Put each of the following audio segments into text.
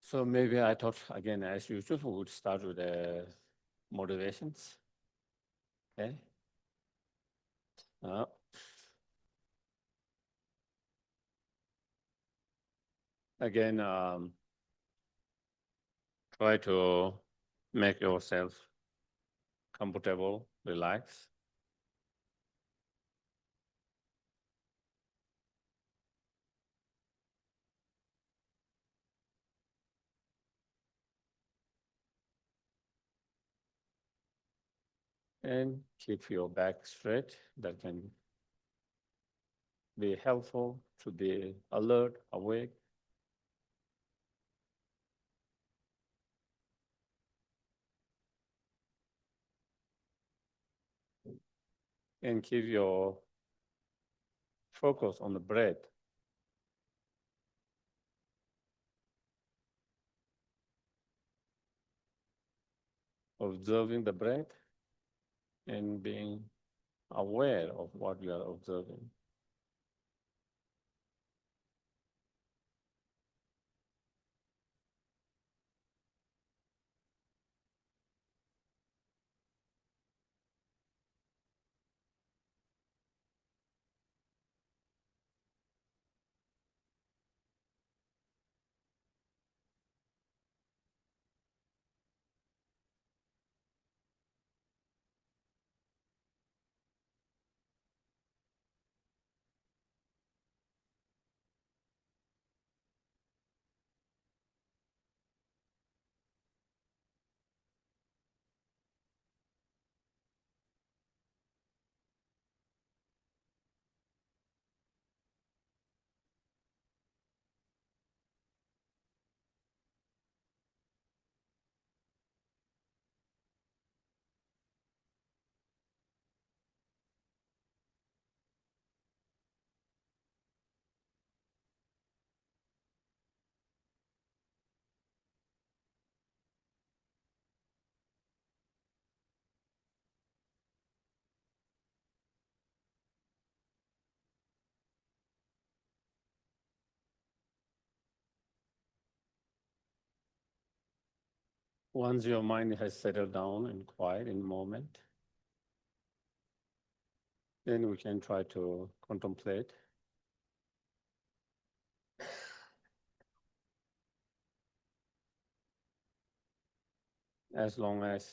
So maybe I thought, again, as usual, we would start with the motivations. Okay. Again, try to make yourself comfortable, relax. And keep your back straight. That can be helpful to be alert, awake. And keep your focus on the breath. Observing the breath and being aware of what you are observing. Once your mind has settled down and quiet in the moment, then we can try to contemplate. As long as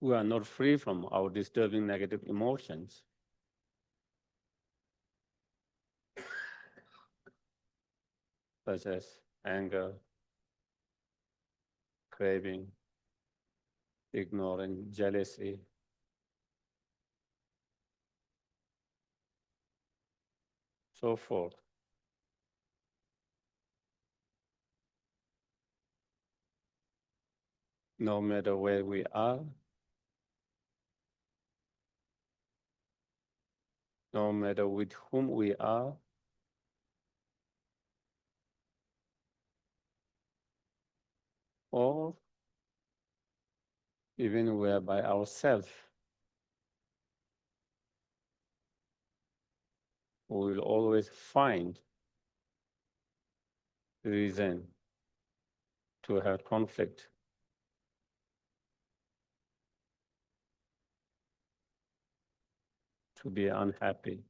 we are not free from our disturbing negative emotions, such as anger, craving, ignorance, jealousy, so forth. No matter where we are, no matter with whom we are, or even we are by ourselves, we will always find reason to have conflict. To be unhappy.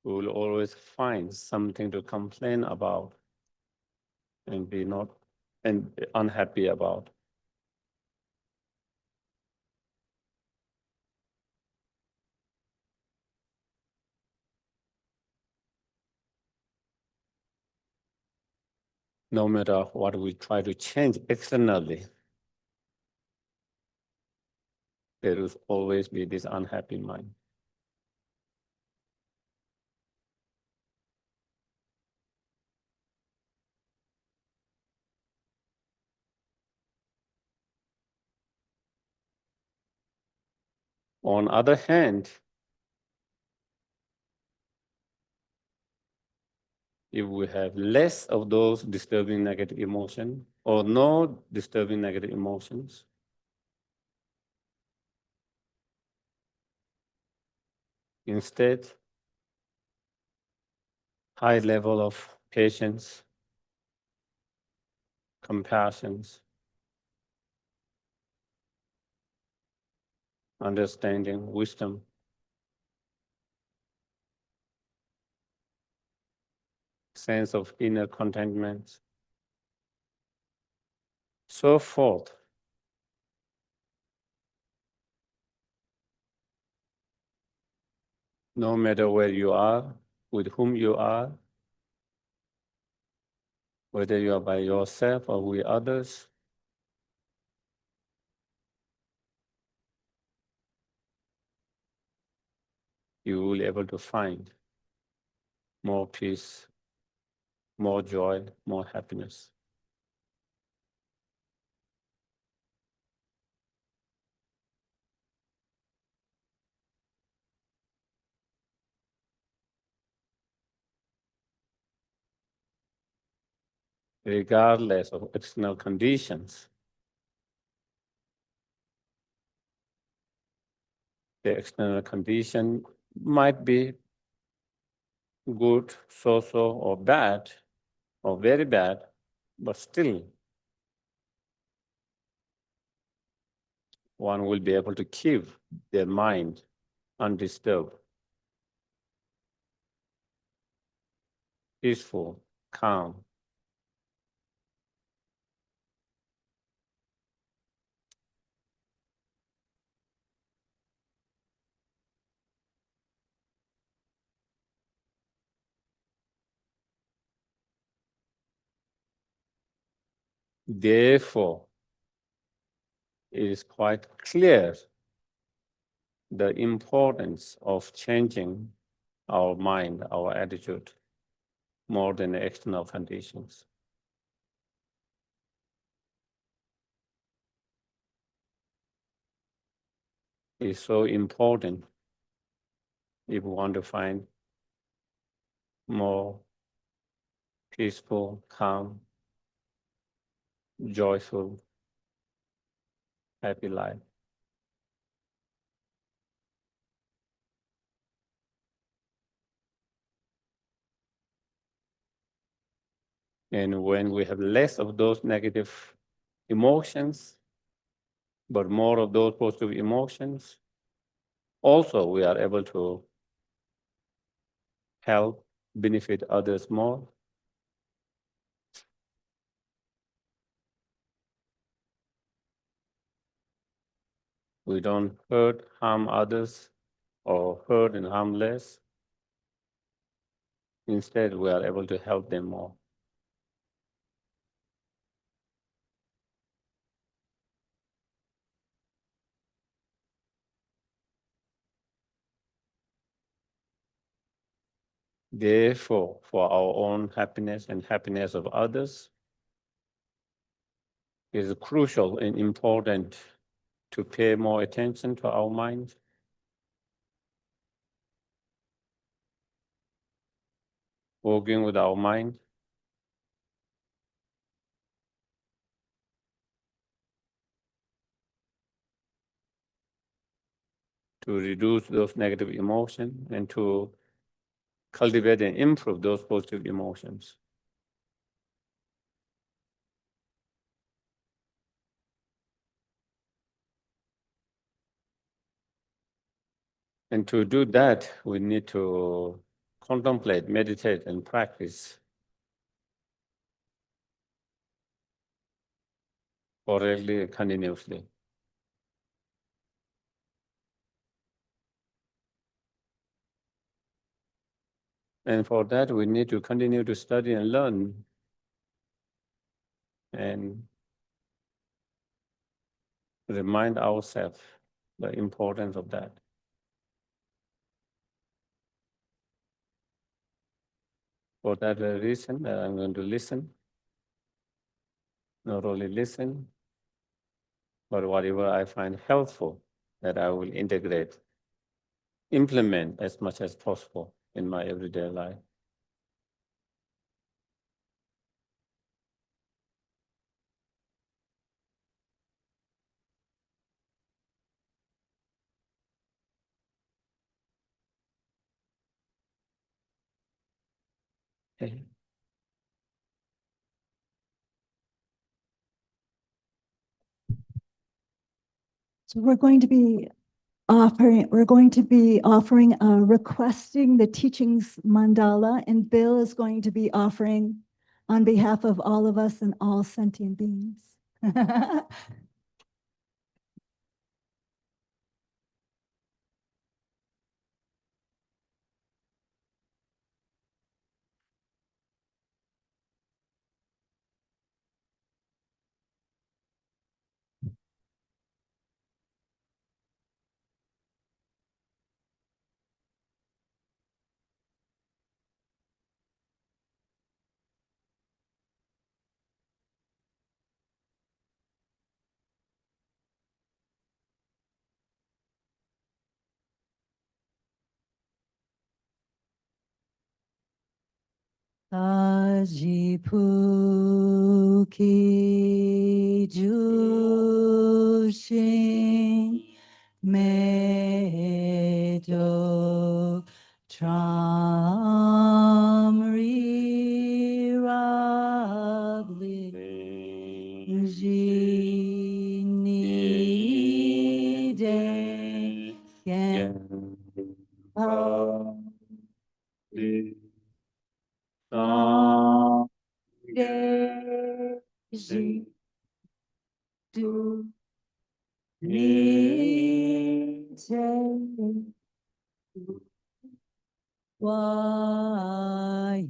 We will always find something to complain about and be unhappy about. No matter what we try to change externally, there will always be this unhappy mind. On the other hand, if we have less of those disturbing negative emotions or no disturbing negative emotions, Instead, high level of patience, compassion, understanding, wisdom, sense of inner contentment, so forth. No matter where you are, with whom you are, whether you are by yourself or with others, you will be able to find more peace, more joy, more happiness. Regardless of external conditions. The external condition might be good, so-so, or bad, or very bad, but still one will be able to keep their mind undisturbed, peaceful, calm. Therefore, it is quite clear the importance of changing our mind, our attitude, more than the external conditions. It's so important if we want to find more peaceful, calm, joyful, happy life. And when we have less of those negative emotions, but more of those positive emotions, also we are able to help, benefit others more. We don't hurt, harm others, or hurt and harm less. Instead, we are able to help them more. Therefore, for our own happiness and happiness of others, it is crucial and important to pay more attention to our mind, working with our mind, to reduce those negative emotions and to cultivate and improve those positive emotions. And to do that, we need to contemplate, meditate, and practice correctly and continuously. And for that, we need to continue to study and learn and remind ourselves the importance of that. For that very reason, I'm going to listen, not only listen, but whatever I find helpful, that I will integrate, implement as much as possible in my everyday life. Okay. So we're going to be requesting the teachings mandala, and Bill is going to be offering on behalf of all of us and all sentient beings. Ajipu ki jushin medo tramri rabli jini de gen Ji do ni te wai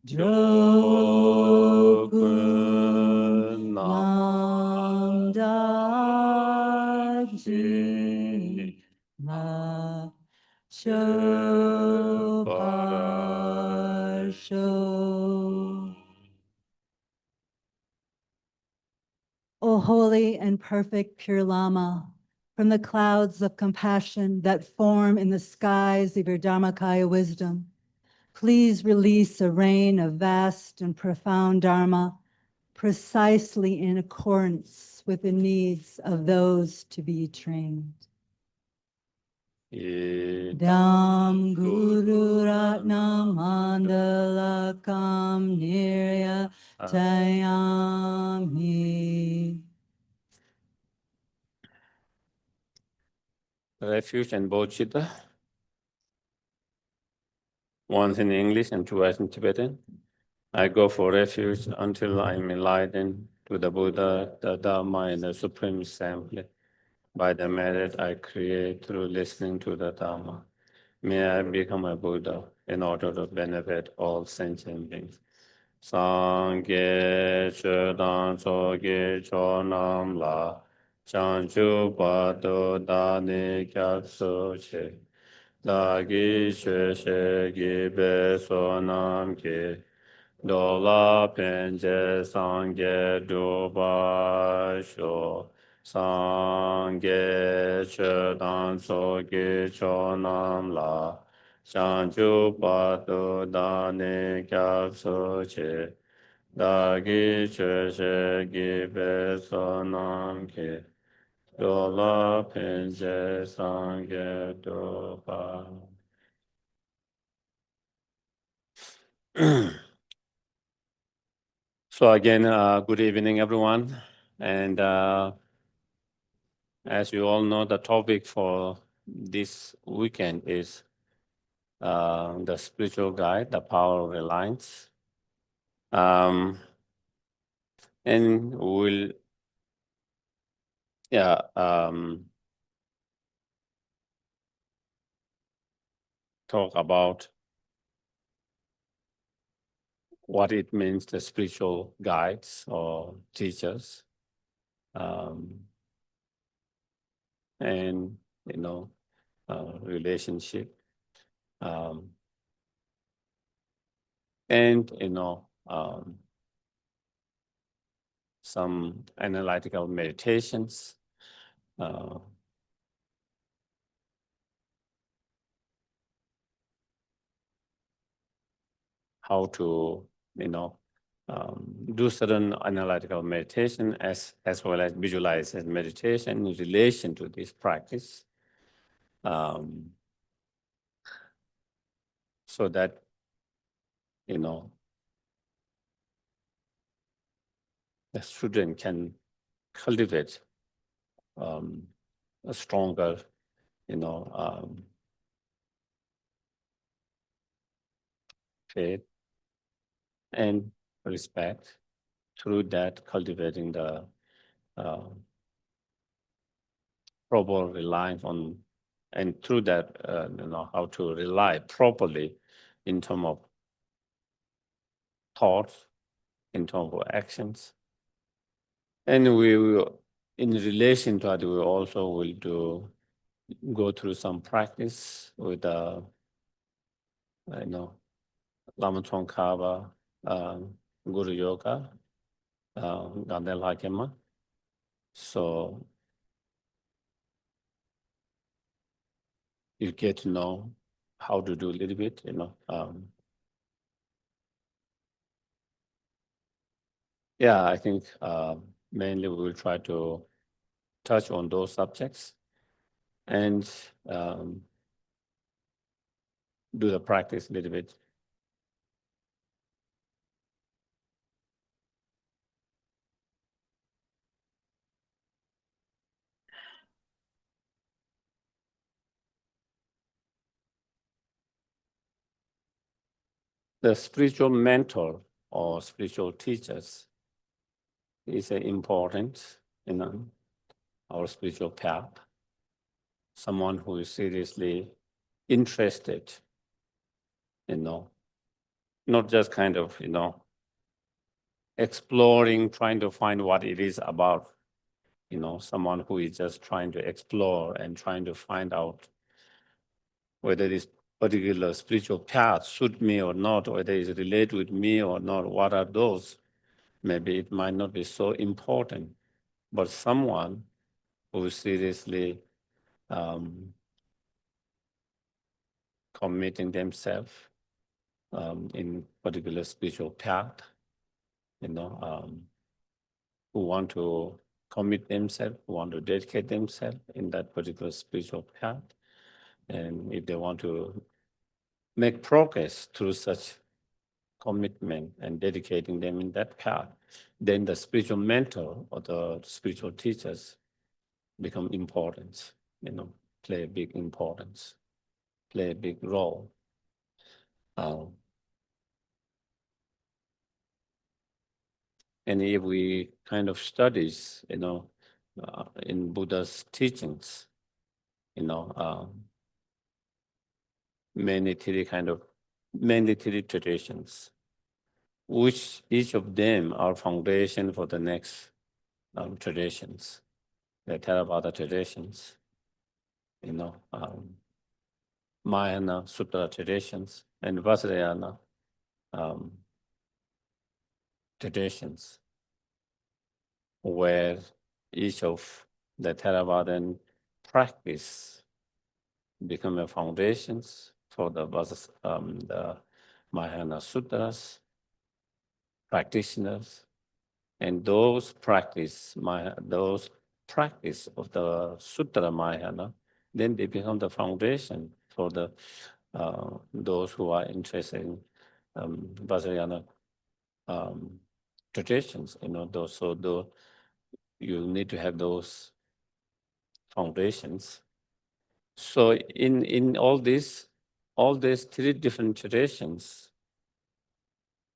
Drokun Lam Daji Ma Sho Parsho. O holy and perfect pure Lama, from the clouds of compassion that form in the skies of your Dharmakaya wisdom, please release a rain of vast and profound Dharma precisely in accordance with the needs of those to be trained. Dam Guru Ratnam Mandalakam Nirya Tayami. Refuge and Bodhicitta, once in English and twice in Tibetan. I go for refuge until I am enlightened to the Buddha, the Dharma, and the Supreme Assembly. By the merit I create through listening to the Dharma, may I become a Buddha in order to benefit all sentient beings. Sangye Chedan Soge Chonam La Chanchu Pato Dani Kyatso Che Dagi Sheshe Gibe Sonam Ke Dola Penje Sangye Duba Sho Sangye Chedan Soge Chonam La Chanchu Pato Dani Kyatso Che Dagi Sheshe Gibe Sonam Ke Dola Penje Sangye Duba. So again, good evening, everyone. And as you all know, the topic for this weekend is the spiritual guide, the power of reliance. And we'll, talk about what it means, the spiritual guides or teachers. And, relationship. And, some analytical meditations. How to, do certain analytical meditation as well as visualization meditation in relation to this practice. So that the student can cultivate a stronger, faith and respect, through that cultivating the proper reliance on, and through that, how to rely properly in terms of thoughts, in terms of actions. And we will, in relation to that, we also will go through some practice with Lama Tsongkhapa, Guru Yoga, Ganden Lha Gyäma. So you get to know how to do a little bit, yeah, I think mainly we will try to touch on those subjects and do the practice a little bit. The spiritual mentor or spiritual teachers is important in our spiritual path. Someone who is seriously interested, not just kind of, exploring, trying to find what it is about, someone who is just trying to explore and trying to find out whether this particular spiritual path suit me or not, whether it's related with me or not, what are those? Maybe it might not be so important, but someone who is seriously committing themselves in particular spiritual path, who want to commit themselves, who want to dedicate themselves in that particular spiritual path. And if they want to make progress through such commitment and dedicating them in that path, then the spiritual mentor or the spiritual teachers become important, play a big importance, play a big role. And if we kind of studies, in Buddha's teachings, mainly three traditions, which each of them are foundation for the next traditions, the Theravada traditions, Mahayana Sutra traditions, and Vajrayana traditions, where each of the Theravadan practice become a foundations for the Mahayana Sutras practitioners, and those practice of the Sutra Mahayana, then they become the foundation for the those who are interested in Vajrayana traditions. You need to have those foundations. So in all these three different traditions,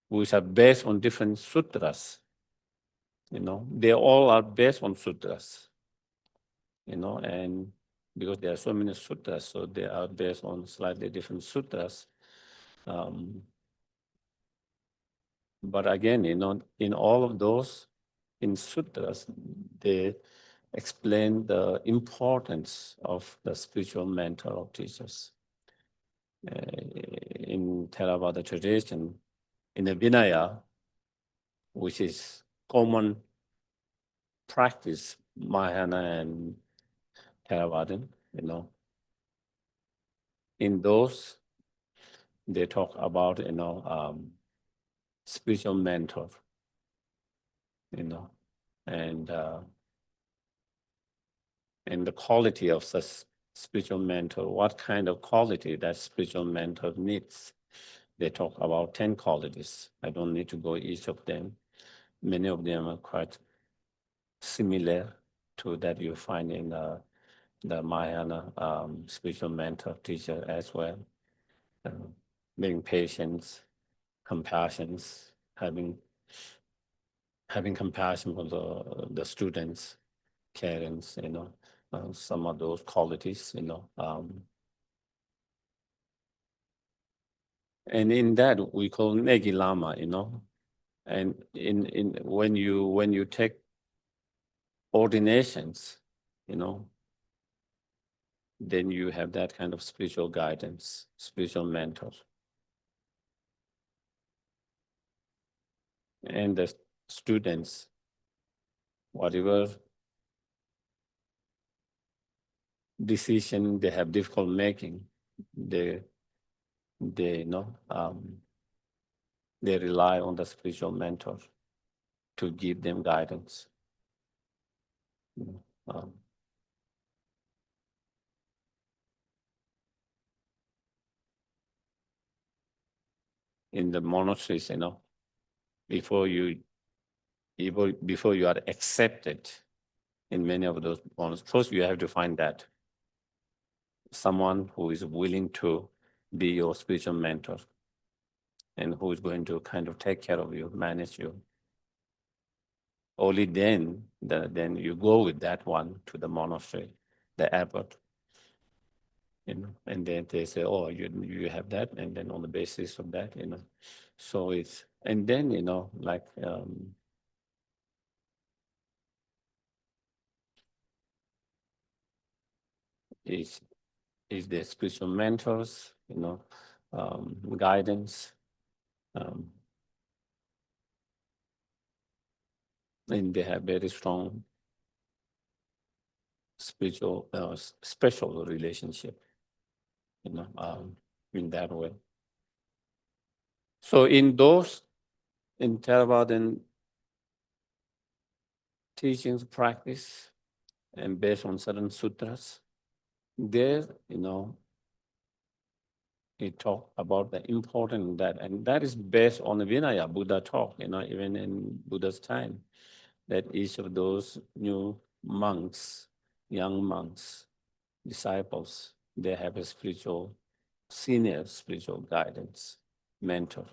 which are based on different sutras, they all are based on sutras, and because there are so many sutras, so they are based on slightly different sutras. But again, in all of those, in sutras, they explain the importance of the spiritual mentor of teachers. In Theravada tradition, in the Vinaya, which is common practice, Mahayana and Theravadan, in those, they talk about, spiritual mentor, and the quality of such spiritual mentor, what kind of quality that spiritual mentor needs, they talk about 10 qualities. I don't need to go each of them. Many of them are quite similar to that you find in the Mahayana spiritual mentor teacher as well. Being patient, compassion, having compassion for the students, parents, some of those qualities, and in that we call Negi Lama, and in when you take ordinations, then you have that kind of spiritual guidance, spiritual mentor. And the students, whatever decision they have difficult making, they rely on the spiritual mentor to give them guidance. In the monasteries, before you are accepted in many of those monasteries, first you have to find that someone who is willing to be your spiritual mentor and who is going to kind of take care of you, manage you. Only then you go with that one to the monastery, the abbot. And then they say, oh, you have that, and then on the basis of that, so it's, and then, like, is the spiritual mentors, guidance, and they have very strong spiritual, special relationship, in that way. So in Theravadan teachings, practice, and based on certain sutras, there, he talked about the importance of that, and that is based on the Vinaya Buddha talk, even in Buddha's time, that each of those new monks, young monks, disciples, they have a senior spiritual guidance, mentor.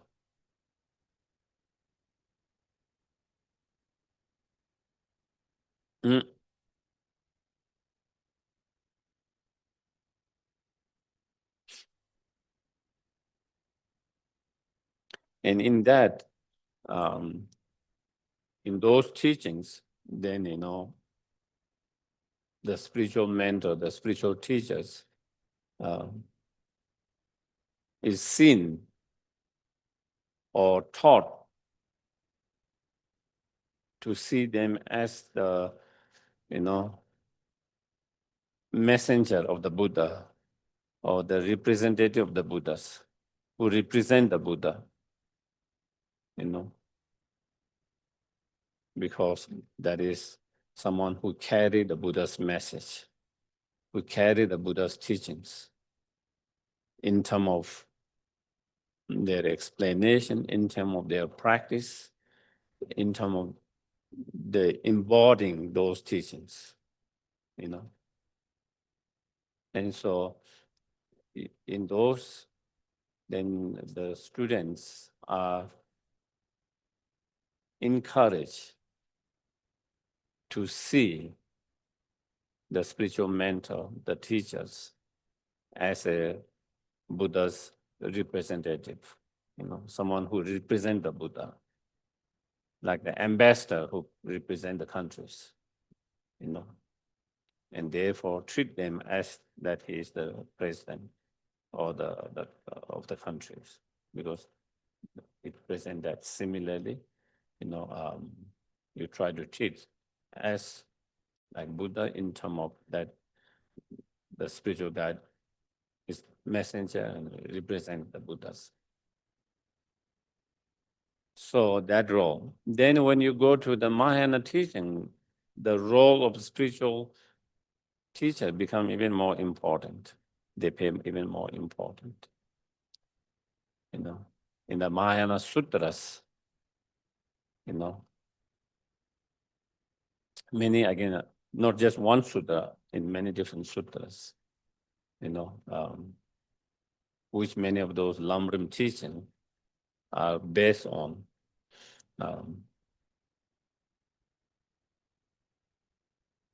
Mm. And in that, in those teachings, then, the spiritual mentor, the spiritual teachers, is seen or taught to see them as the, messenger of the Buddha or the representative of the Buddhas who represent the Buddha, because that is someone who carry the Buddha's message, who carry the Buddha's teachings in terms of their explanation, in terms of their practice, in terms of the embodying those teachings, And so in those, then the students are encouraged to see the spiritual mentor, the teachers, as a Buddha's representative, someone who represents the Buddha, like the ambassador who represents the countries, and therefore treat them as that he is the president or of the countries, because it presents that similarly, you try to treat as like Buddha in terms of that the spiritual guide is messenger and represent the Buddhas. So that role. Then when you go to the Mahayana teaching, the role of spiritual teacher become even more important. They become even more important. in the Mahayana Sutras, many, again, not just one sutra, in many different sutras, which many of those lamrim teaching are based on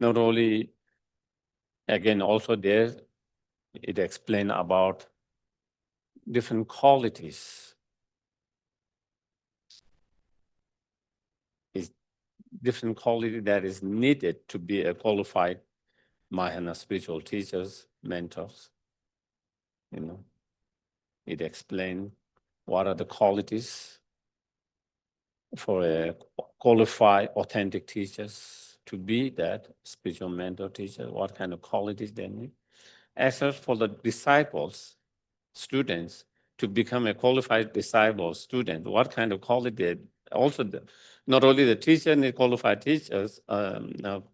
not only, again, also there, it explains about different qualities. It's different quality that is needed to be a qualified Mahayana spiritual teachers, mentors. It explains what are the qualities for a qualified, authentic teachers to be that spiritual mentor teacher, what kind of qualities they need. As well for the disciples, students, to become a qualified disciple, student, what kind of quality, also not only the teacher need qualified teachers,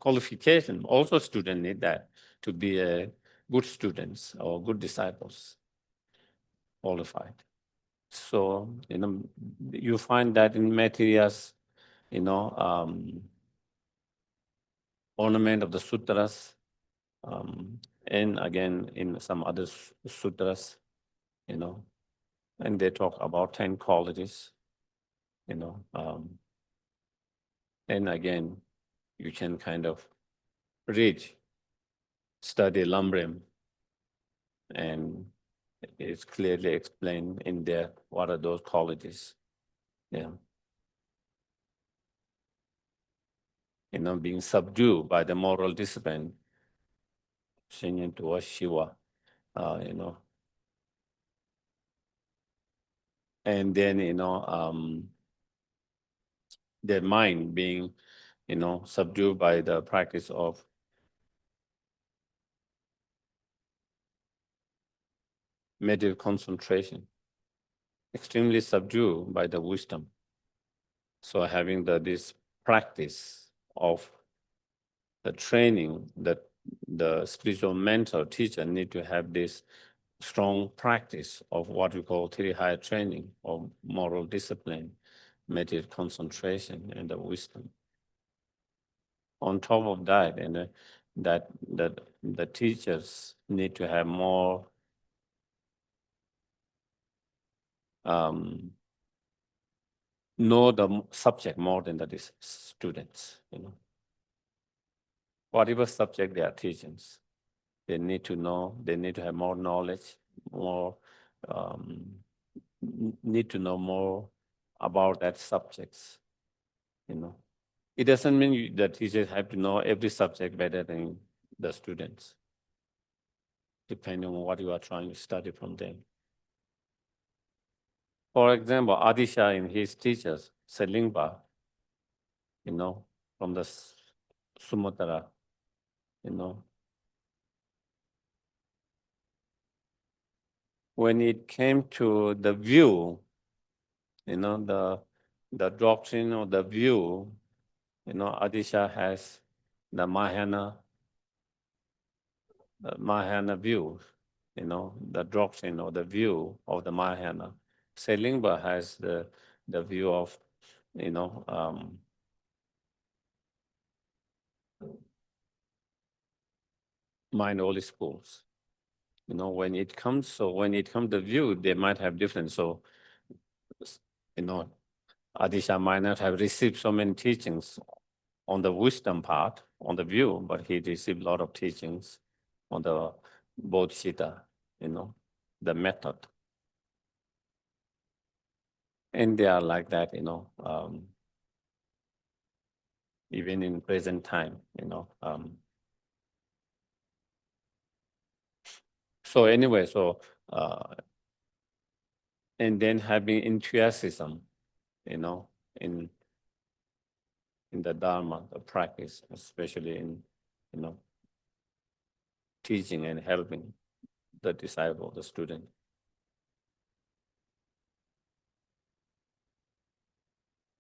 qualification, also students need that to be a good students or good disciples, qualified. So, you find that in materials, ornament of the sutras, and again in some other sutras, and they talk about 10 qualities, and again, you can kind of read, study lamrim, and it's clearly explained in there what are those qualities. Yeah. Being subdued by the moral discipline, singing towards Shiva, and then, their mind being, subdued by the practice of meditative concentration, extremely subdued by the wisdom. So having this practice of the training that the spiritual mentor teacher need to have this strong practice of what we call three higher training of moral discipline, meditative concentration, and the wisdom. On top of that, and that the teachers need to have more know the subject more than the students. Whatever subject they are teaching, they need to know. They need to have more knowledge, more need to know more about that subjects. It doesn't mean that teachers have to know every subject better than the students, depending on what you are trying to study from them. For example, Adisha in his teachers, Selingpa, from the Sumatra, when it came to the view, the doctrine or the view, Adisha has the Mahayana view, the doctrine or the view of the Mahayana. Selingpa has the view of, mind-only schools. When it comes to view, they might have different. So, Adisha might not have received so many teachings on the wisdom part, on the view, but he received a lot of teachings on the bodhicitta, the method. And they are like that, even in present time, So anyway, and then having enthusiasm, in the Dharma, the practice, especially in, teaching and helping the disciple, the student.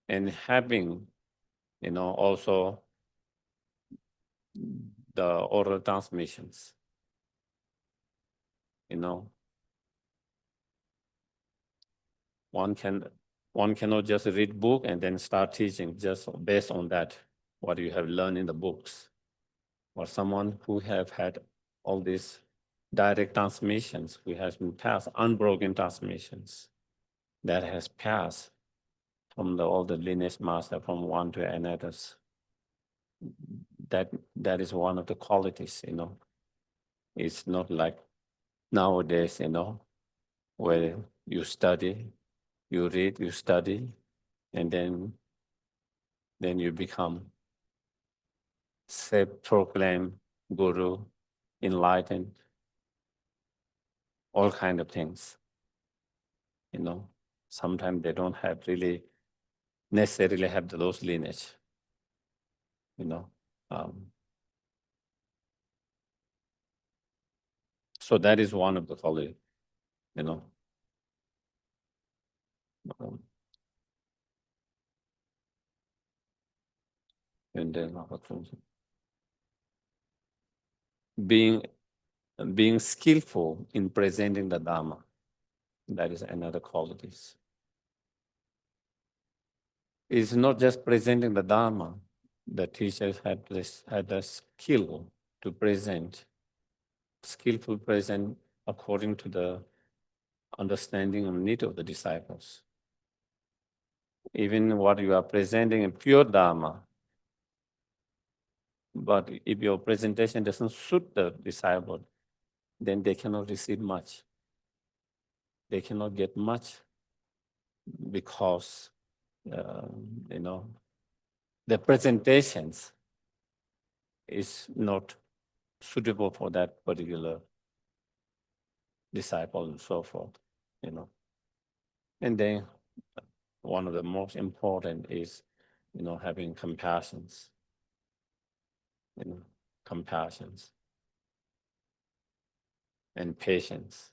And having, also the oral transmissions, One cannot just read book and then start teaching just based on that, what you have learned in the books. Or someone who have had all these direct transmissions, who has been passed, unbroken transmissions, that has passed from all the lineage master from one to another. That is one of the qualities, It's not like nowadays, where you study, you read, you study, and then you become self-proclaimed guru, enlightened, all kind of things. Sometimes they don't have really necessarily have those lineage. So that is one of the qualities, and then being skillful in presenting the Dharma, that is another quality. It's not just presenting the Dharma. The teachers had the skill to present, skillful present according to the understanding and need of the disciples. Even what you are presenting in pure Dharma, but if your presentation doesn't suit the disciple, then they cannot receive much. They cannot get much because, the presentations is not suitable for that particular disciple and so forth, And then one of the most important is, having compassions, compassions and patience.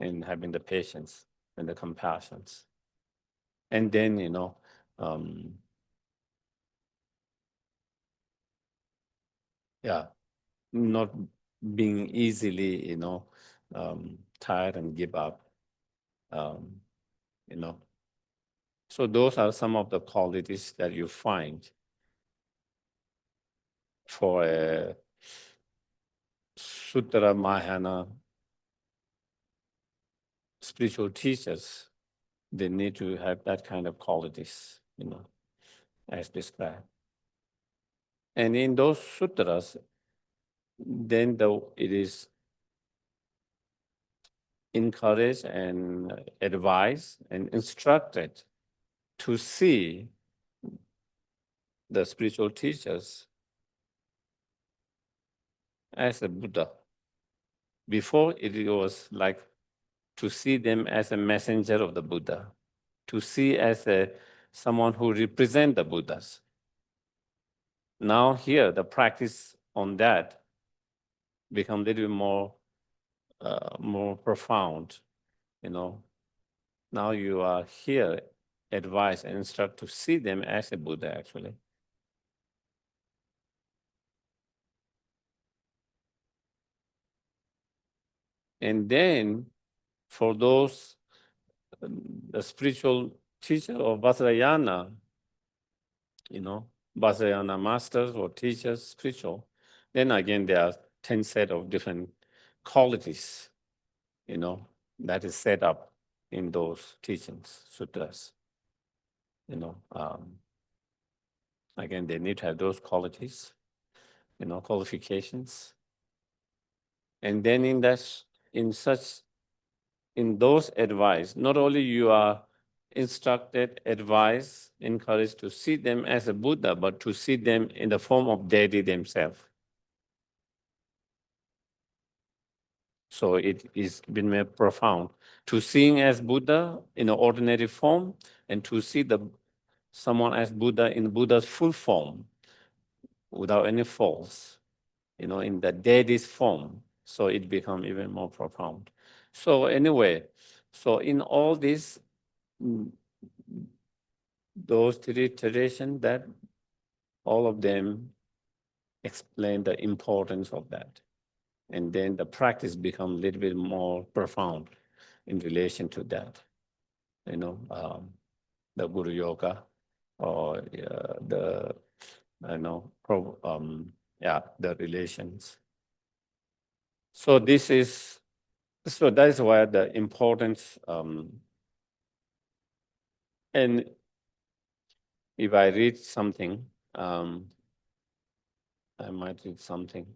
And having the patience and the compassions. And then, not being easily, tired and give up, So those are some of the qualities that you find for a Sutra Mahayana spiritual teachers. They need to have that kind of qualities, as described. And in those sutras, then it is encouraged and advised and instructed to see the spiritual teachers as a Buddha. Before, it was like to see them as a messenger of the Buddha, to see as someone who represents the Buddhas. Now here, the practice on that become a little more profound, Now you are here, advised and instruct to see them as a Buddha, actually. And then, for those, the spiritual teacher of Vajrayana, Vajrayana masters or teachers, spiritual, then again, there are 10 set of different qualities, that is set up in those teachings, sutras. Again, they need to have those qualities, qualifications. And then in those advice, not only you are instructed, advised, encouraged to see them as a Buddha, but to see them in the form of deity themselves. So it is been more profound to seeing as Buddha in an ordinary form, and to see someone as Buddha in Buddha's full form, without any faults, in the deity's form. So it becomes even more profound. So anyway, so in all this, those three traditions, that all of them explain the importance of that. And then the practice becomes a little bit more profound in relation to that. The Guru Yoga or the, the relations. So that is why the importance, and if I read something, I might read something,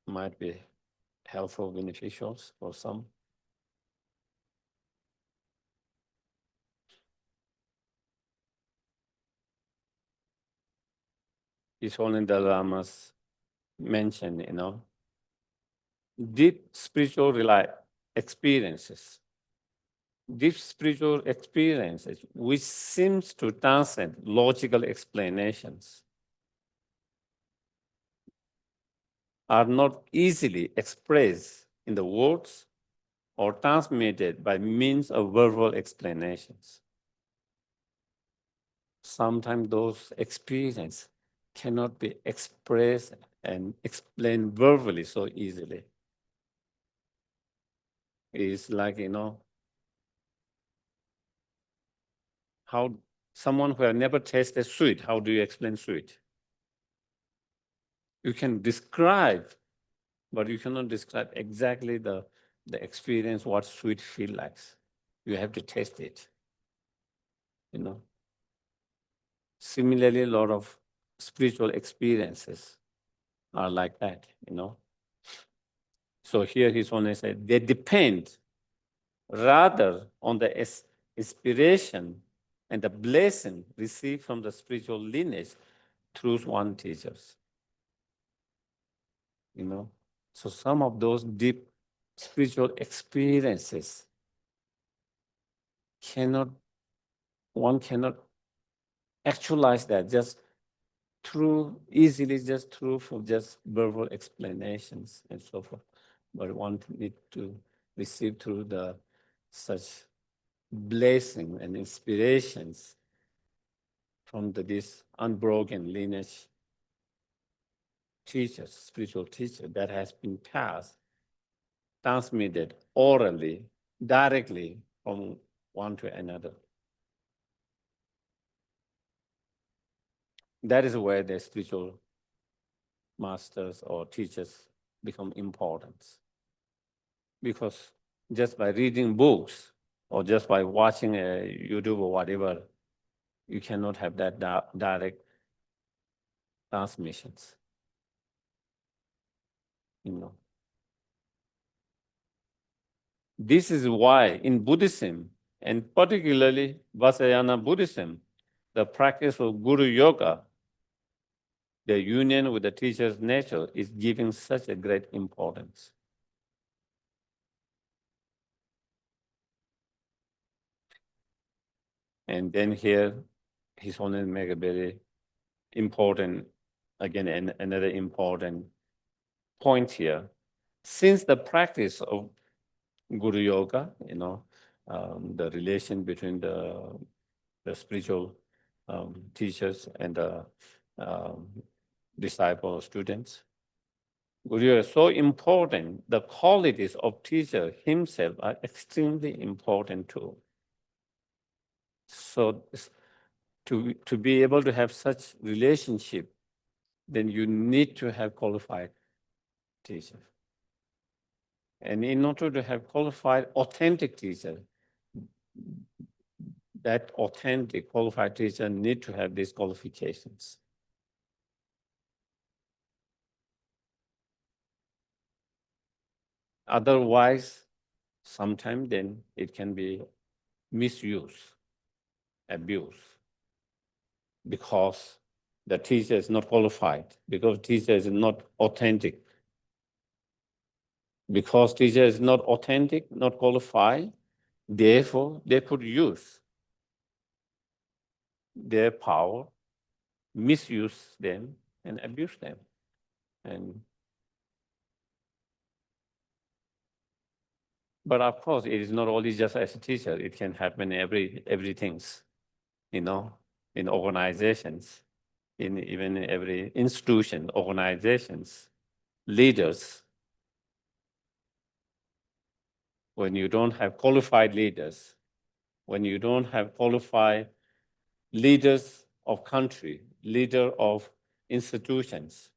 might be helpful, beneficial for some. It's only the Lamas mentioned, deep spiritual experiences. Deep spiritual experiences, which seems to transcend logical explanations, are not easily expressed in the words or transmitted by means of verbal explanations. Sometimes those experiences cannot be expressed and explained verbally so easily. It's like, how someone who has never tasted sweet, how do you explain sweet? You can describe, but you cannot describe exactly the experience, what sweet feel like. You have to taste it, Similarly, a lot of spiritual experiences are like that, So here he's only said they depend rather on the inspiration and the blessing received from the spiritual lineage through one teachers. So some of those deep spiritual experiences one cannot actualize that just through verbal explanations and so forth. But one need to receive through such blessing and inspirations from this unbroken lineage teachers, spiritual teacher that has been transmitted orally, directly from one to another. That is where the spiritual masters or teachers become important. Because just by reading books or just by watching a YouTube or whatever, you cannot have that direct transmissions. This is why in Buddhism, and particularly Vajrayana Buddhism, the practice of Guru Yoga, the union with the teacher's nature, is given such a great importance. And then here, he's only make a very important, again, another important point here. Since the practice of Guru Yoga, the relation between the spiritual teachers and the disciple students, Guru Yoga is so important. The qualities of teacher himself are extremely important too. So to be able to have such relationship, then you need to have qualified teacher. And in order to have qualified, authentic teacher, that authentic, qualified teacher need to have these qualifications. Otherwise, sometimes then it can be misuse, abuse, because the teacher is not qualified, because teacher is not authentic. Because teacher is not authentic, not qualified, therefore they could use their power, misuse them, and abuse them. But of course, it is not only just as a teacher. It can happen everything, in organizations, in even every institution, organizations, leaders. When you don't have qualified leaders, when you don't have qualified leaders of country, leader of institutions,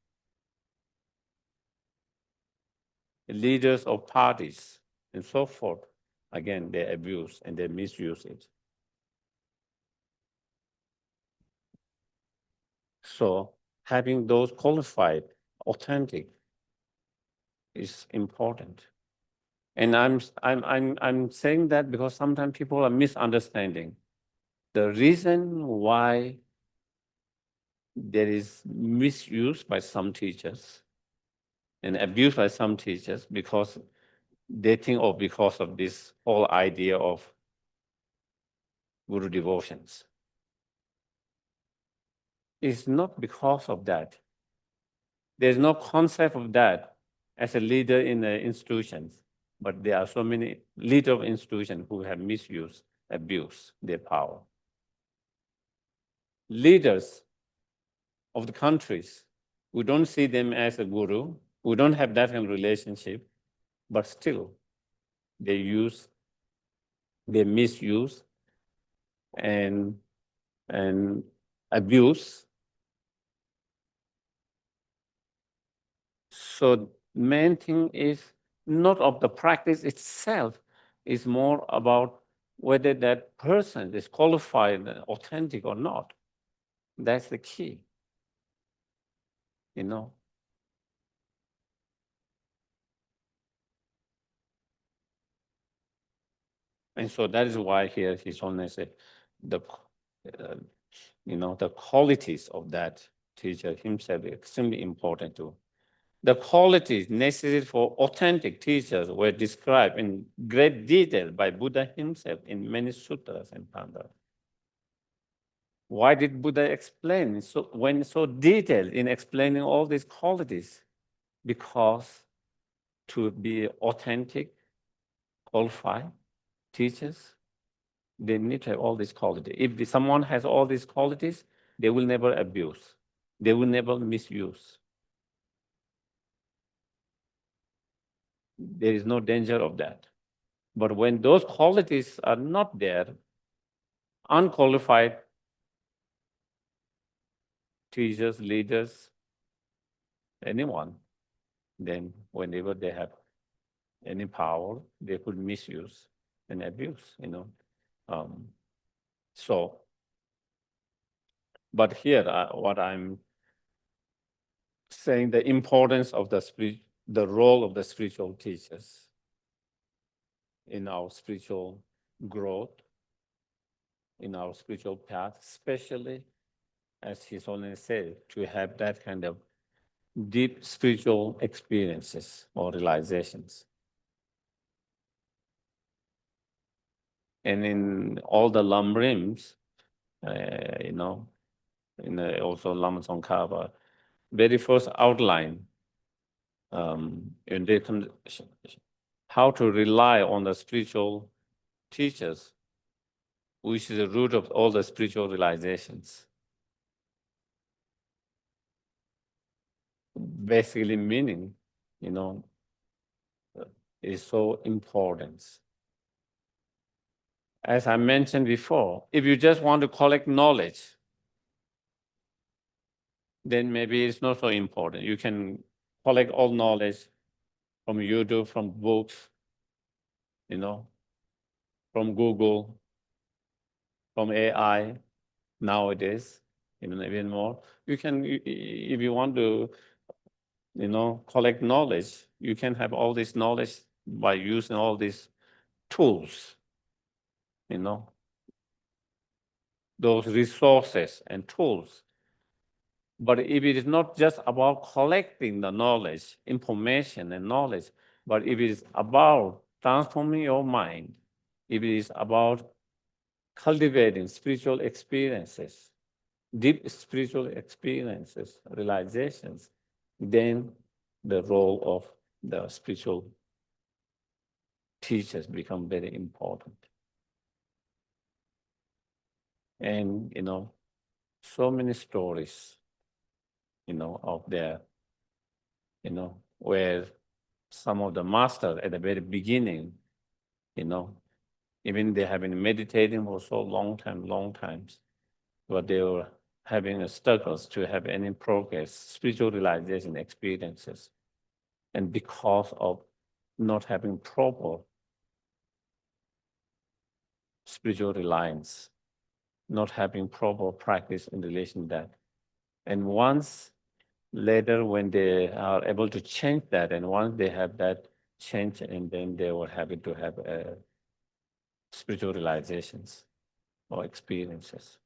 leaders of parties, and so forth, again, they abuse and they misuse it. So having those qualified, authentic is important. And I'm saying that because sometimes people are misunderstanding. The reason why there is misuse by some teachers and abuse by some teachers because they think, oh, because of this whole idea of Guru devotions. It's not because of that. There's no concept of that as a leader in the institutions, but there are so many leaders of institutions who have misused, abused their power. Leaders of the countries, we don't see them as a guru, we don't have that kind of relationship, but still they misuse and abuse. So main thing is not of the practice itself, it's more about whether that person is qualified, authentic or not. That's the key, you know. And so that is why here he's only said the, the qualities of that teacher himself is extremely important too. The qualities necessary for authentic teachers were described in great detail by Buddha himself in many sutras and pandas. Why did Buddha explain so detailed in explaining all these qualities? Because to be authentic, qualified teachers, they need to have all these qualities. If someone has all these qualities, they will never abuse. They will never misuse. There is no danger of that. But when those qualities are not there, unqualified teachers, leaders, anyone, then whenever they have any power, they could misuse and abuse, So, but here, what I'm saying, the importance of the role of the spiritual teachers in our spiritual growth, in our spiritual path, especially, as he's already said, to have that kind of deep spiritual experiences or realizations. And in all the lamrims, also Lama Tsongkhapa, very first outline in how to rely on the spiritual teachers, which is the root of all the spiritual realizations. Basically meaning, is so important. As I mentioned before, if you just want to collect knowledge, then maybe it's not so important. You can collect all knowledge from YouTube, from books, from Google, from AI nowadays, even more. You can, if you want to, collect knowledge, you can have all this knowledge by using all these tools, those resources and tools. But if it is not just about collecting the knowledge, information and knowledge, but if it is about transforming your mind, if it is about cultivating spiritual experiences, deep spiritual experiences, realizations, then the role of the spiritual teachers become very important. And, so many stories of their, where some of the masters at the very beginning, even they have been meditating for so long times, but they were having a struggles to have any progress, spiritual realization experiences. And because of not having proper spiritual reliance, not having proper practice in relation to that. And once later, when they are able to change that, and once they have that change, and then they were happy to have spiritual realizations or experiences.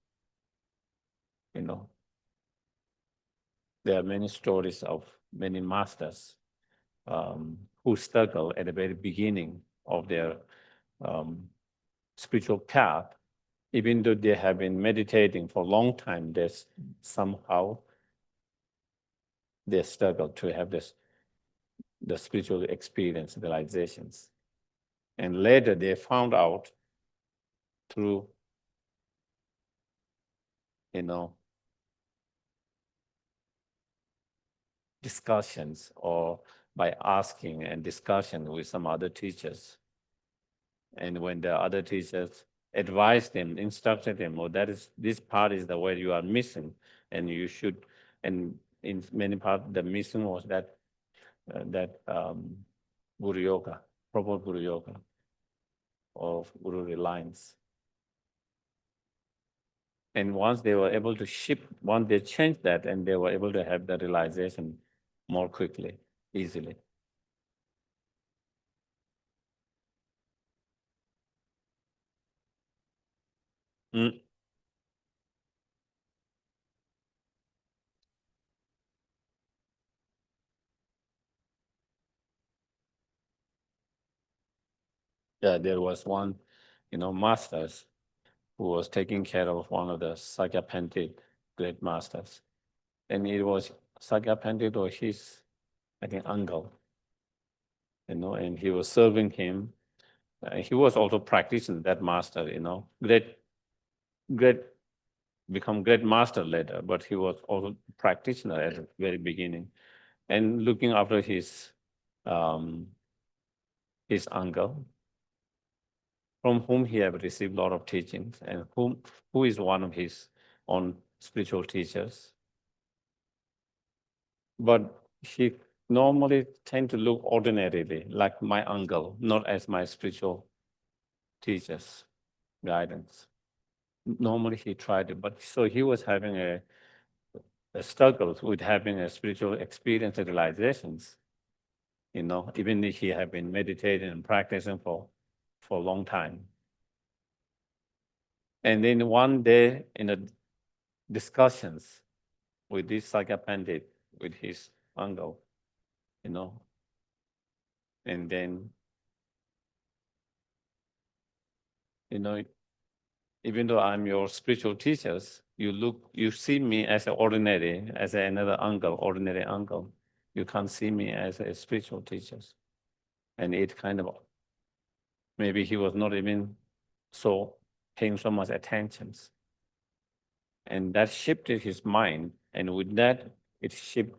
There are many stories of many masters who struggle at the very beginning of their spiritual path. Even though they have been meditating for a long time, somehow they struggle to have the spiritual experience, realizations. And later they found out through, discussions or by asking and discussion with some other teachers. And when the other teachers advised them, instructed them, oh, this part is the way you are missing, and you should, and in many parts, the missing was that Guru Yoga, proper Guru Yoga, of Guru Reliance. And once they were able to once they changed that, and they were able to have the realization more quickly, easily. Mm. Yeah, there was one, masters who was taking care of one of the Sakya Pandit great masters. And it was Sakya Pandit or his, I think, uncle, and he was serving him. He was also practicing that master, great, become great master later, but he was also practitioner at the very beginning. And looking after his uncle, from whom he had received a lot of teachings, and who is one of his own spiritual teachers. But he normally tend to look ordinarily, like my uncle, not as my spiritual teacher's guidance. Normally he tried it, but so he was having a struggle with having a spiritual experience and realizations. Even if he had been meditating and practicing for a long time. And then one day in the discussions with this Sakya Pandit, with his uncle, and then, even though I'm your spiritual teachers, you see me as an ordinary, as another uncle, ordinary uncle. You can't see me as a spiritual teacher. And it kind of, maybe he was not even so paying so much attention. And that shifted his mind. And with that, it shifted,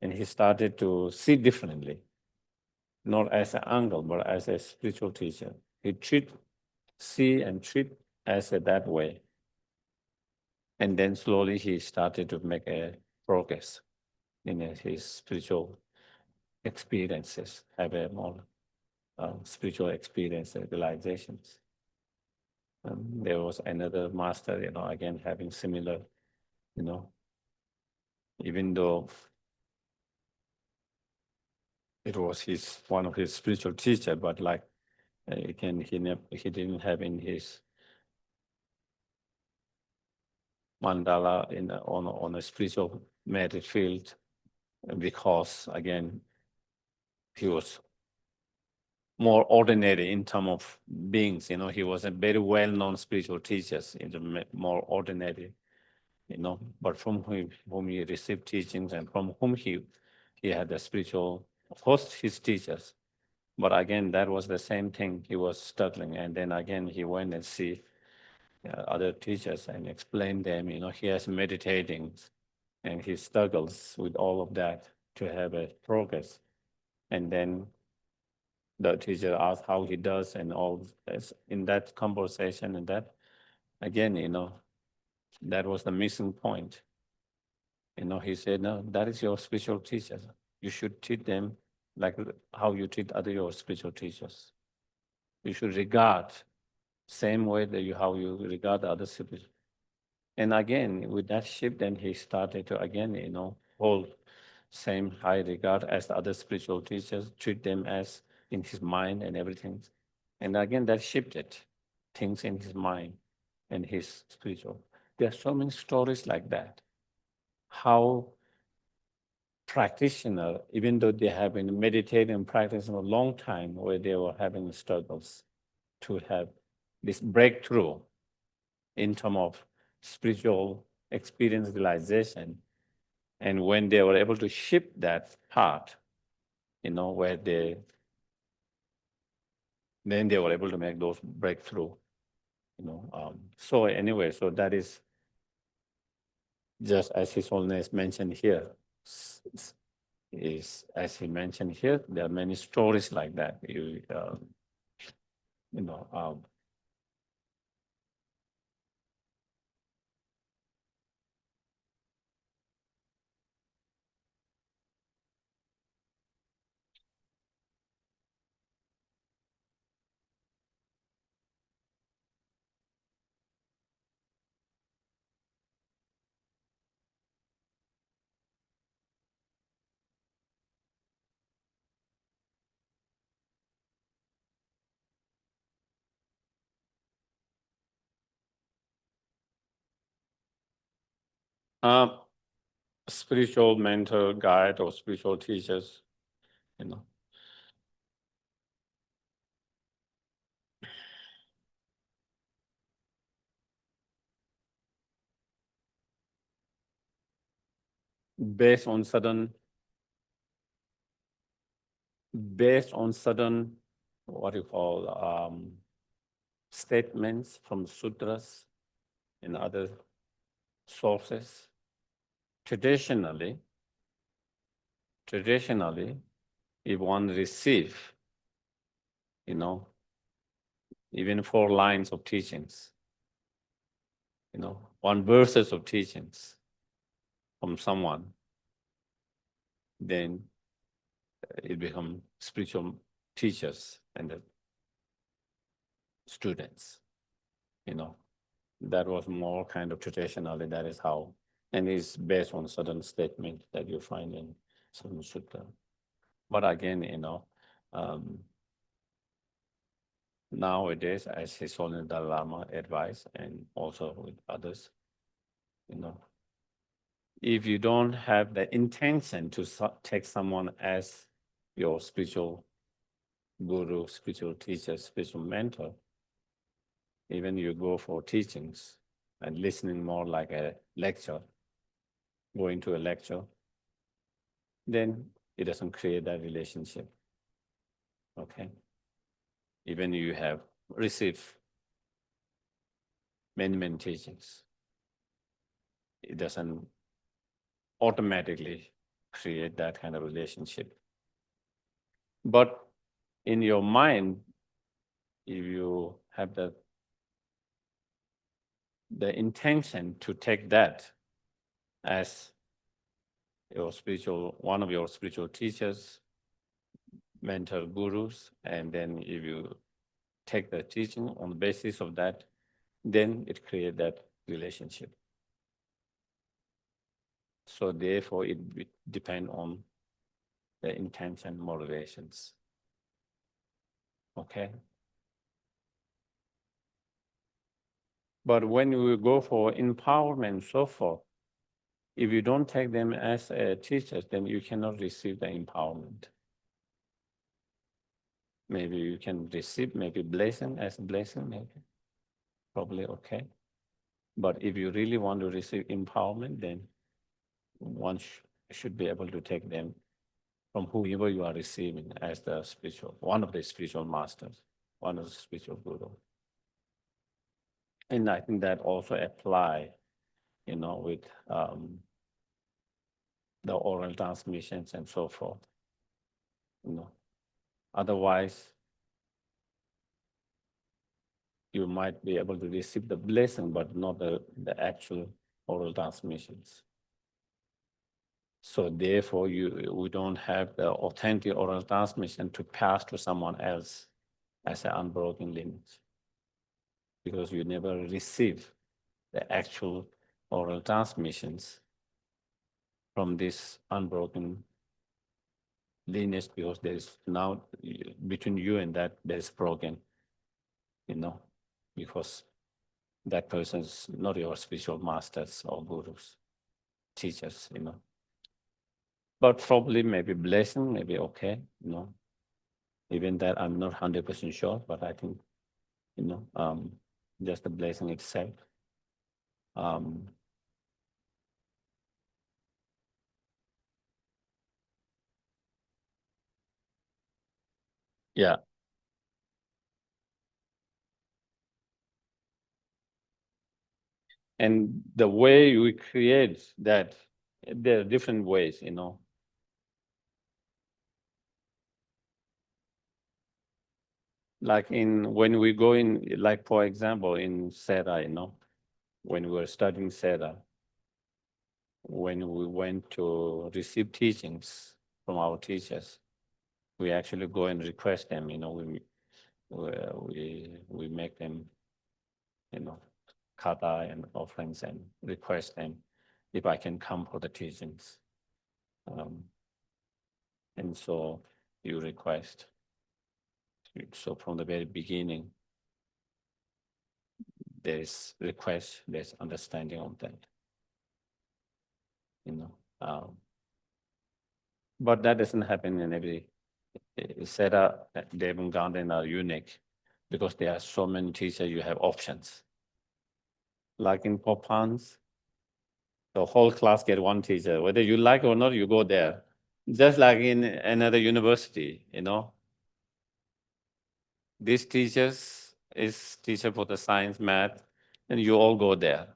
and he started to see differently, not as an uncle, but as a spiritual teacher. He see and treat as that way. And then slowly he started to make a progress in his spiritual experiences, have a more spiritual experience and realizations. There was another master, again having similar, even though it was one of his spiritual teacher, but like again, he didn't have in his mandala on a spiritual merit field, because again he was more ordinary in terms of beings. He was a very well-known spiritual teacher, more ordinary, but from whom he received teachings, and from whom he had the spiritual, of course, his teachers. But again, that was the same thing. He was struggling, and then again he went and see other teachers and explained them. He has meditating, and he struggles with all of that to have a progress. And then the teacher asks how he does, and all this. In that conversation, and that again, that was the missing point. He said, no, that is your spiritual teacher. You should treat them like how you treat other your spiritual teachers. You should regard same way that how you regard the other spiritual. And again, with that shift, then he started to again, hold same high regard as the other spiritual teachers, treat them as in his mind and everything. And again, that shifted things in his mind and his spiritual. There are so many stories like that. How practitioner, even though they have been meditating and practicing a long time, where they were having struggles to have this breakthrough in terms of spiritual experience realization. And when they were able to shift that part, where then they were able to make those breakthrough, so anyway, so that is just as His Holiness mentioned here, is as he mentioned here, there are many stories like that. Uh, spiritual mentor, guide, or spiritual teachers, based on certain what you call statements from sutras and other sources. Traditionally, if one receive, even 4 lines of teachings, one verses of teachings from someone, then it become spiritual teachers and the students, That was more kind of traditionally, that is how, and it's based on certain statement that you find in certain sutta. But again, nowadays, as His Holiness Dalai Lama advised, and also with others, if you don't have the intention to take someone as your spiritual guru, spiritual teacher, spiritual mentor, even you go for teachings and listening more like a lecture, going to a lecture, then it doesn't create that relationship. Okay? Even you have received many teachings, it doesn't automatically create that kind of relationship. But in your mind, if you have the intention to take that as one of your spiritual teachers, mentor, gurus, and then if you take the teaching on the basis of that, then it creates that relationship. So therefore, it depends on the intention, motivations. Okay? But when you go for empowerment, so forth, if you don't take them as teachers, then you cannot receive the empowerment. Maybe you can receive maybe blessing as a blessing, maybe. Probably okay. But if you really want to receive empowerment, then one should be able to take them from whoever you are receiving as the one of the spiritual masters, one of the spiritual guru. And I think that also apply, with the oral transmissions and so forth. Otherwise, you might be able to receive the blessing, but not the actual oral transmissions. So therefore, we don't have the authentic oral transmission to pass to someone else as an unbroken lineage, because you never receive the actual oral transmissions from this unbroken lineage, because there is now between you and that there is broken, because that person is not your spiritual masters or gurus, teachers, But probably maybe blessing, maybe okay, Even that I'm not 100% sure, but I think, just the blessing itself. Yeah. And the way we create that, there are different ways, Like when we go in, like for example, in Sera, when we were studying Sera, when we went to receive teachings from our teachers, we actually go and request them, we make them, kata and offerings and request them if I can come for the teachings. And so you request. So from the very beginning, there's request, there's understanding of that. But that doesn't happen in every Sera, Devon Ganden are unique because there are so many teachers, you have options. Like in Popans, the whole class get one teacher. Whether you like or not, you go there. Just like in another university, These teachers is teacher for the science, math, and you all go there.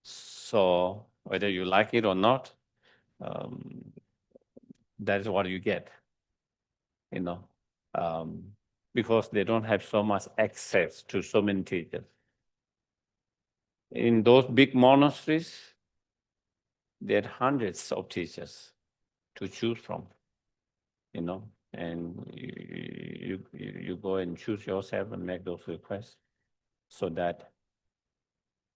So whether you like it or not, that is what you get, because they don't have so much access to so many teachers. In those big monasteries, there are hundreds of teachers to choose from, and you go and choose yourself and make those requests. So that,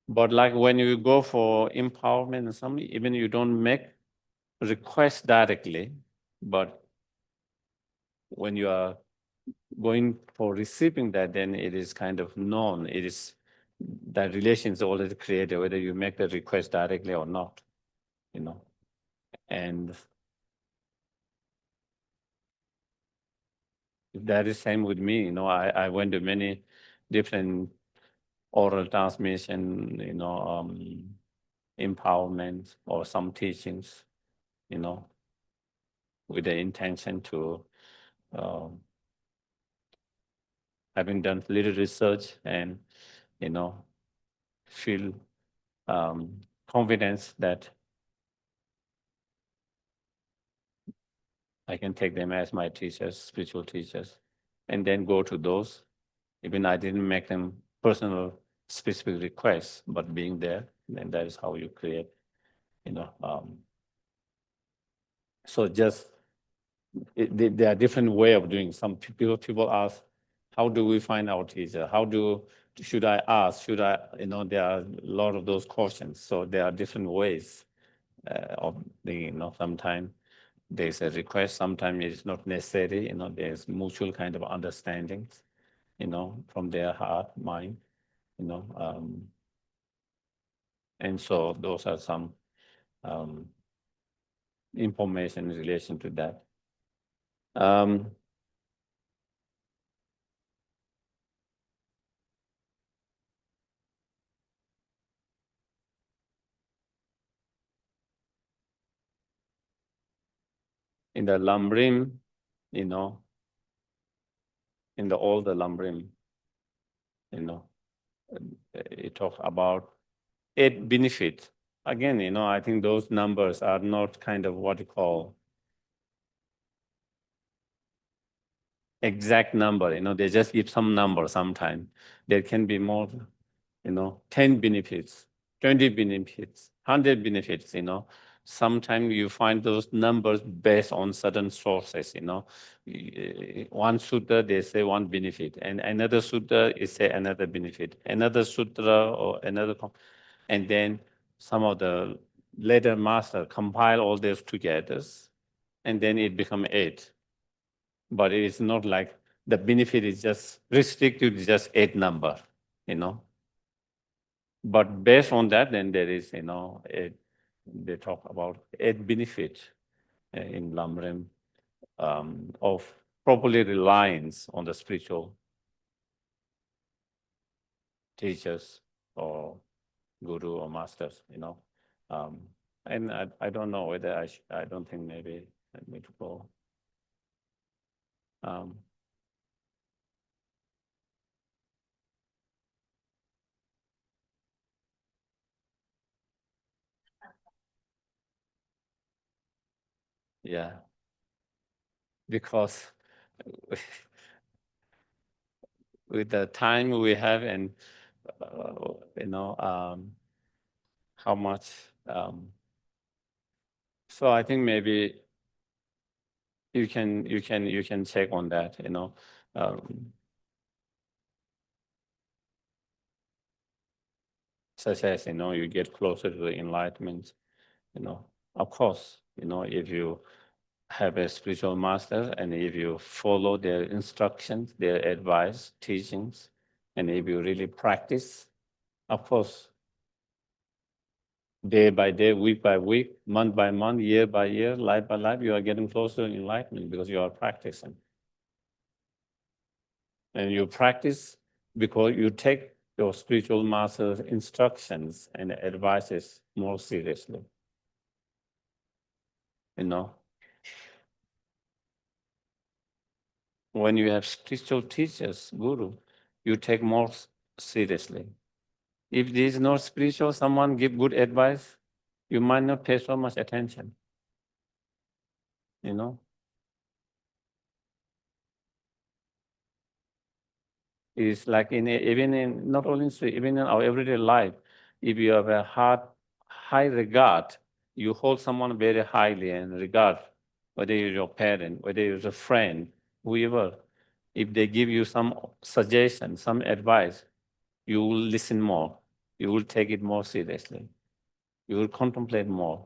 but like when you go for empowerment and something, even you don't make requests directly, but when you are going for receiving that, then it is kind of known. It is that relation is already created, whether you make the request directly or not, And that is same with me. I went to many different oral transmission, empowerment or some teachings, with the intention to having done little research and, feel confidence that I can take them as my teachers, spiritual teachers, and then go to those. Even I didn't make them personal specific requests, but being there, then that is how you create, so just, there are different way of doing. Some people ask, how do we find our teacher? Should I ask? Should I, there are a lot of those questions. So there are different ways of doing, sometimes there's a request, sometimes it's not necessary, there's mutual kind of understandings, from their heart, mind, and so those are some information in relation to that. In the lamrim, in the older lamrim, it talks about 8 benefits again, I think those numbers are not kind of what you call exact number. They just give some number sometime. There can be more, 10 benefits, 20 benefits, 100 benefits. Sometimes you find those numbers based on certain sources. One sutta, they say one benefit, and another sutta is say another benefit, another sutra or another, and then some of the later master compile all those together, and then it become 8. But it is not like the benefit is just restricted to just 8 number. But based on that, then there is, they talk about 8 benefits in lamrim of properly reliance on the spiritual teachers or guru or masters. And I don't know whether I don't think maybe I need to go. Yeah, because with the time we have and how much. So I think maybe you can check on that. Such as you get closer to the enlightenment. Of course, if you have a spiritual master and if you follow their instructions, their advice, teachings, and if you really practice, of course, day by day, week by week, month by month, year by year, life by life, you are getting closer to enlightenment because you are practicing. And you practice because you take your spiritual master's instructions and advices more seriously. When you have spiritual teachers, guru, you take more seriously. If there is no spiritual, someone give good advice, you might not pay so much attention. It's like even in not only even in our everyday life, if you have a high regard, you hold someone very highly and regard, whether you're your parent, whether you're a friend, whoever. If they give you some suggestion, some advice, you will listen more. You will take it more seriously. You will contemplate more.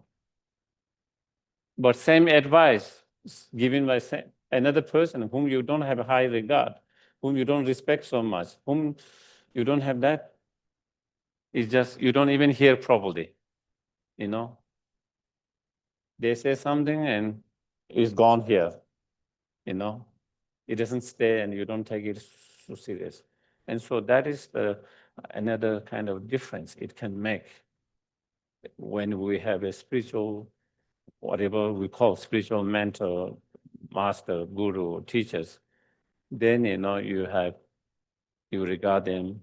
But same advice given by another person whom you don't have a high regard, whom you don't respect so much, whom you don't have that, it's just you don't even hear properly. They say something and it's gone here. It doesn't stay and you don't take it so serious. And so that is another kind of difference it can make when we have a spiritual, whatever we call spiritual mentor, master, guru, teachers. Then you regard them,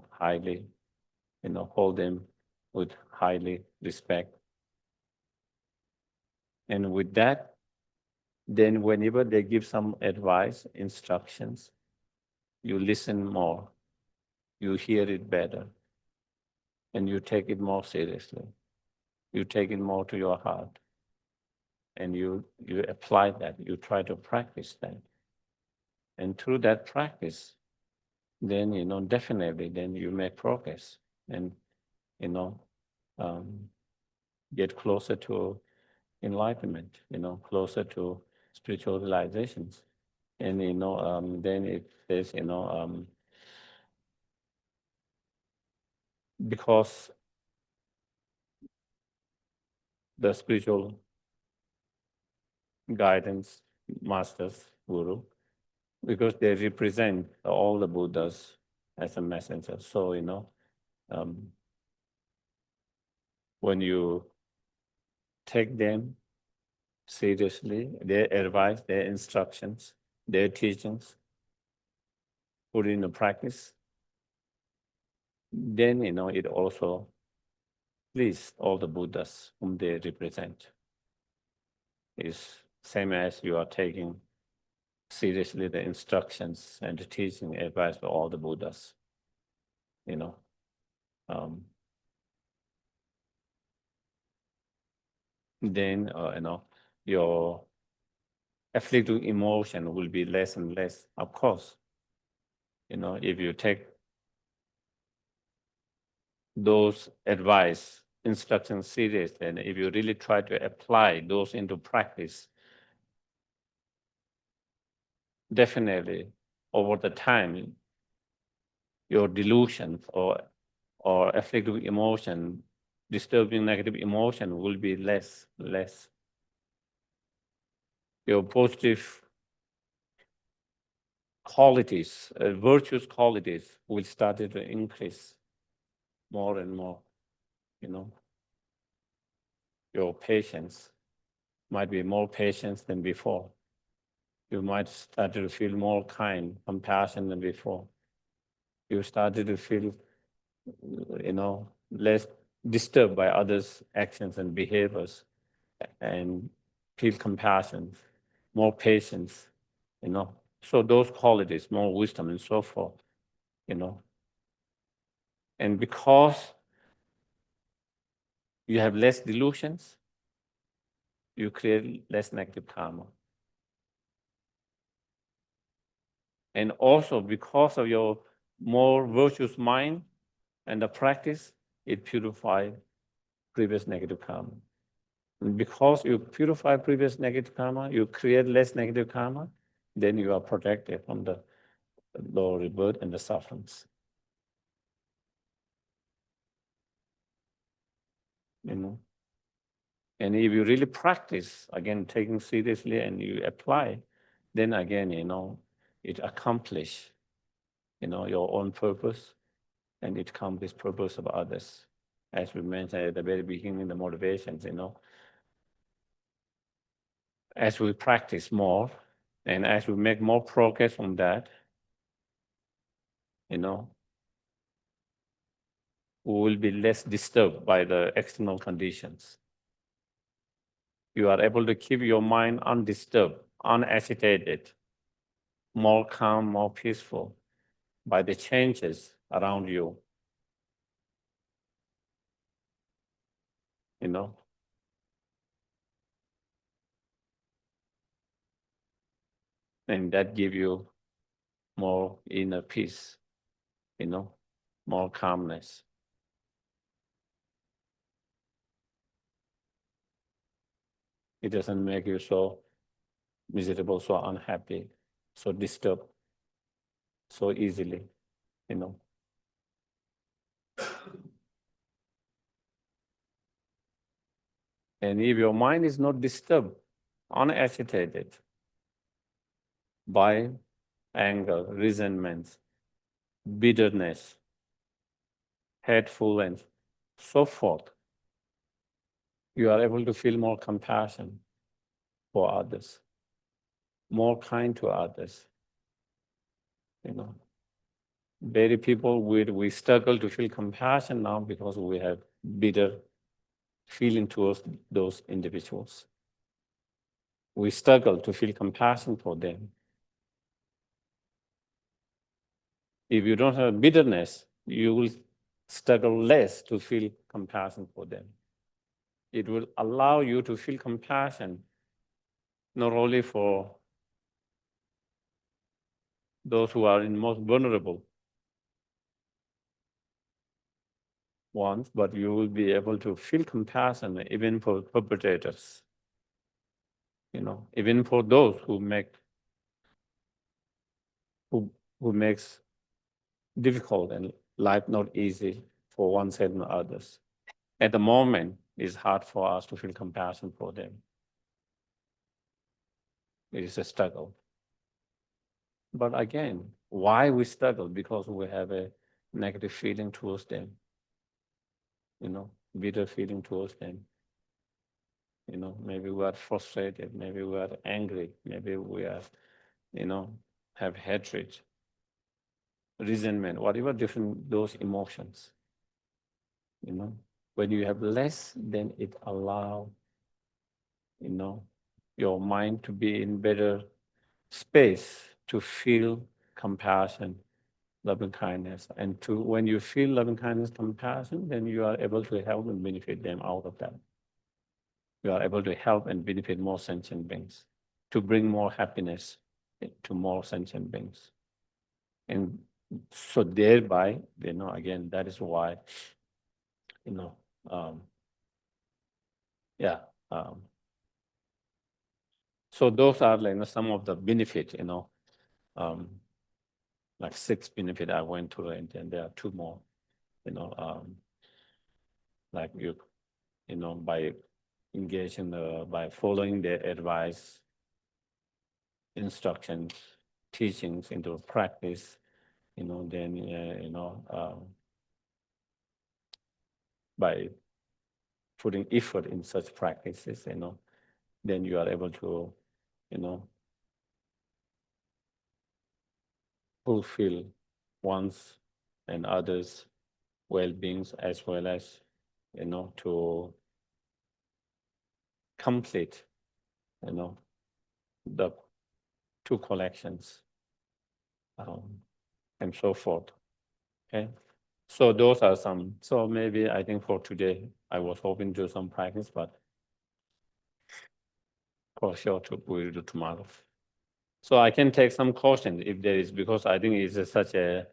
highly, hold them with highly respect. And with that, then whenever they give some advice, instructions, you listen more, you hear it better, and you take it more seriously. You take it more to your heart, and you apply that, you try to practice that. And through that practice, then, definitely, then you make progress and, get closer to enlightenment, closer to spiritual realizations. And, then it says, because the spiritual guidance masters, guru, because they represent all the Buddhas as a messenger. So, when you take them seriously, their advice, their instructions, their teachings, put into practice, then, it also please all the Buddhas whom they represent. Is same as you are taking seriously the instructions and the teaching advice of all the Buddhas. You know, then your afflictive emotion will be less and less. Of course, if you take those advice, instructions seriously, and if you really try to apply those into practice, definitely over the time, your delusions or afflictive emotion, disturbing negative emotion will be less. Your positive qualities, virtuous qualities will start to increase more and more, Your patience might be more patience than before. You might start to feel more kind, compassion than before. You started to feel, less disturbed by others' actions and behaviors, and feel compassion, more patience, So those qualities, more wisdom and so forth, And because you have less delusions, you create less negative karma. And also because of your more virtuous mind and the practice, it purifies previous negative karma. And because you purify previous negative karma, you create less negative karma, then you are protected from the lower rebirth and the sufferings. And if you really practice, again, taking seriously and you apply, then again, it accomplishes, your own purpose, and it accomplishes purpose of others. As we mentioned at the very beginning, the motivations, As we practice more, and as we make more progress on that, we will be less disturbed by the external conditions. You are able to keep your mind undisturbed, unagitated, more calm, more peaceful by the changes around you. And that gives you more inner peace, more calmness. It doesn't make you so miserable, so unhappy, so disturbed, so easily, And if your mind is not disturbed, unagitated by anger, resentment, bitterness, hateful, and so forth, you are able to feel more compassion for others, more kind to others. Very people, we struggle to feel compassion now because we have bitter feeling towards those individuals. We struggle to feel compassion for them. If you don't have bitterness, you will struggle less to feel compassion for them. It will allow you to feel compassion not only for those who are in most vulnerable ones, but you will be able to feel compassion even for perpetrators. Even for those who makes difficult and life not easy for oneself and others. At the moment, it's hard for us to feel compassion for them. It is a struggle. But again, why we struggle? Because we have a negative feeling towards them, bitter feeling towards them. Maybe we are frustrated, maybe we are angry, maybe we are, have hatred, resentment, whatever different those emotions, When you have less, then it allows, your mind to be in better space to feel compassion, loving kindness. And when you feel loving kindness, compassion, then you are able to help and benefit them out of that. You are able to help and benefit more sentient beings, to bring more happiness to more sentient beings. And so thereby, again, that is why, yeah. So those are like some of the benefits, like 6 benefits I went through, and then there are 2 more, like by engaging, by following their advice, instructions, teachings into practice, then, by putting effort in such practices, then you are able to, fulfill one's and others' well-beings, as well as, to complete, the 2 collections, and so forth. Okay, so those are some. So maybe I think for today, I was hoping to do some practice, but for sure we'll do tomorrow. So I can take some caution if there is, because I think it's such a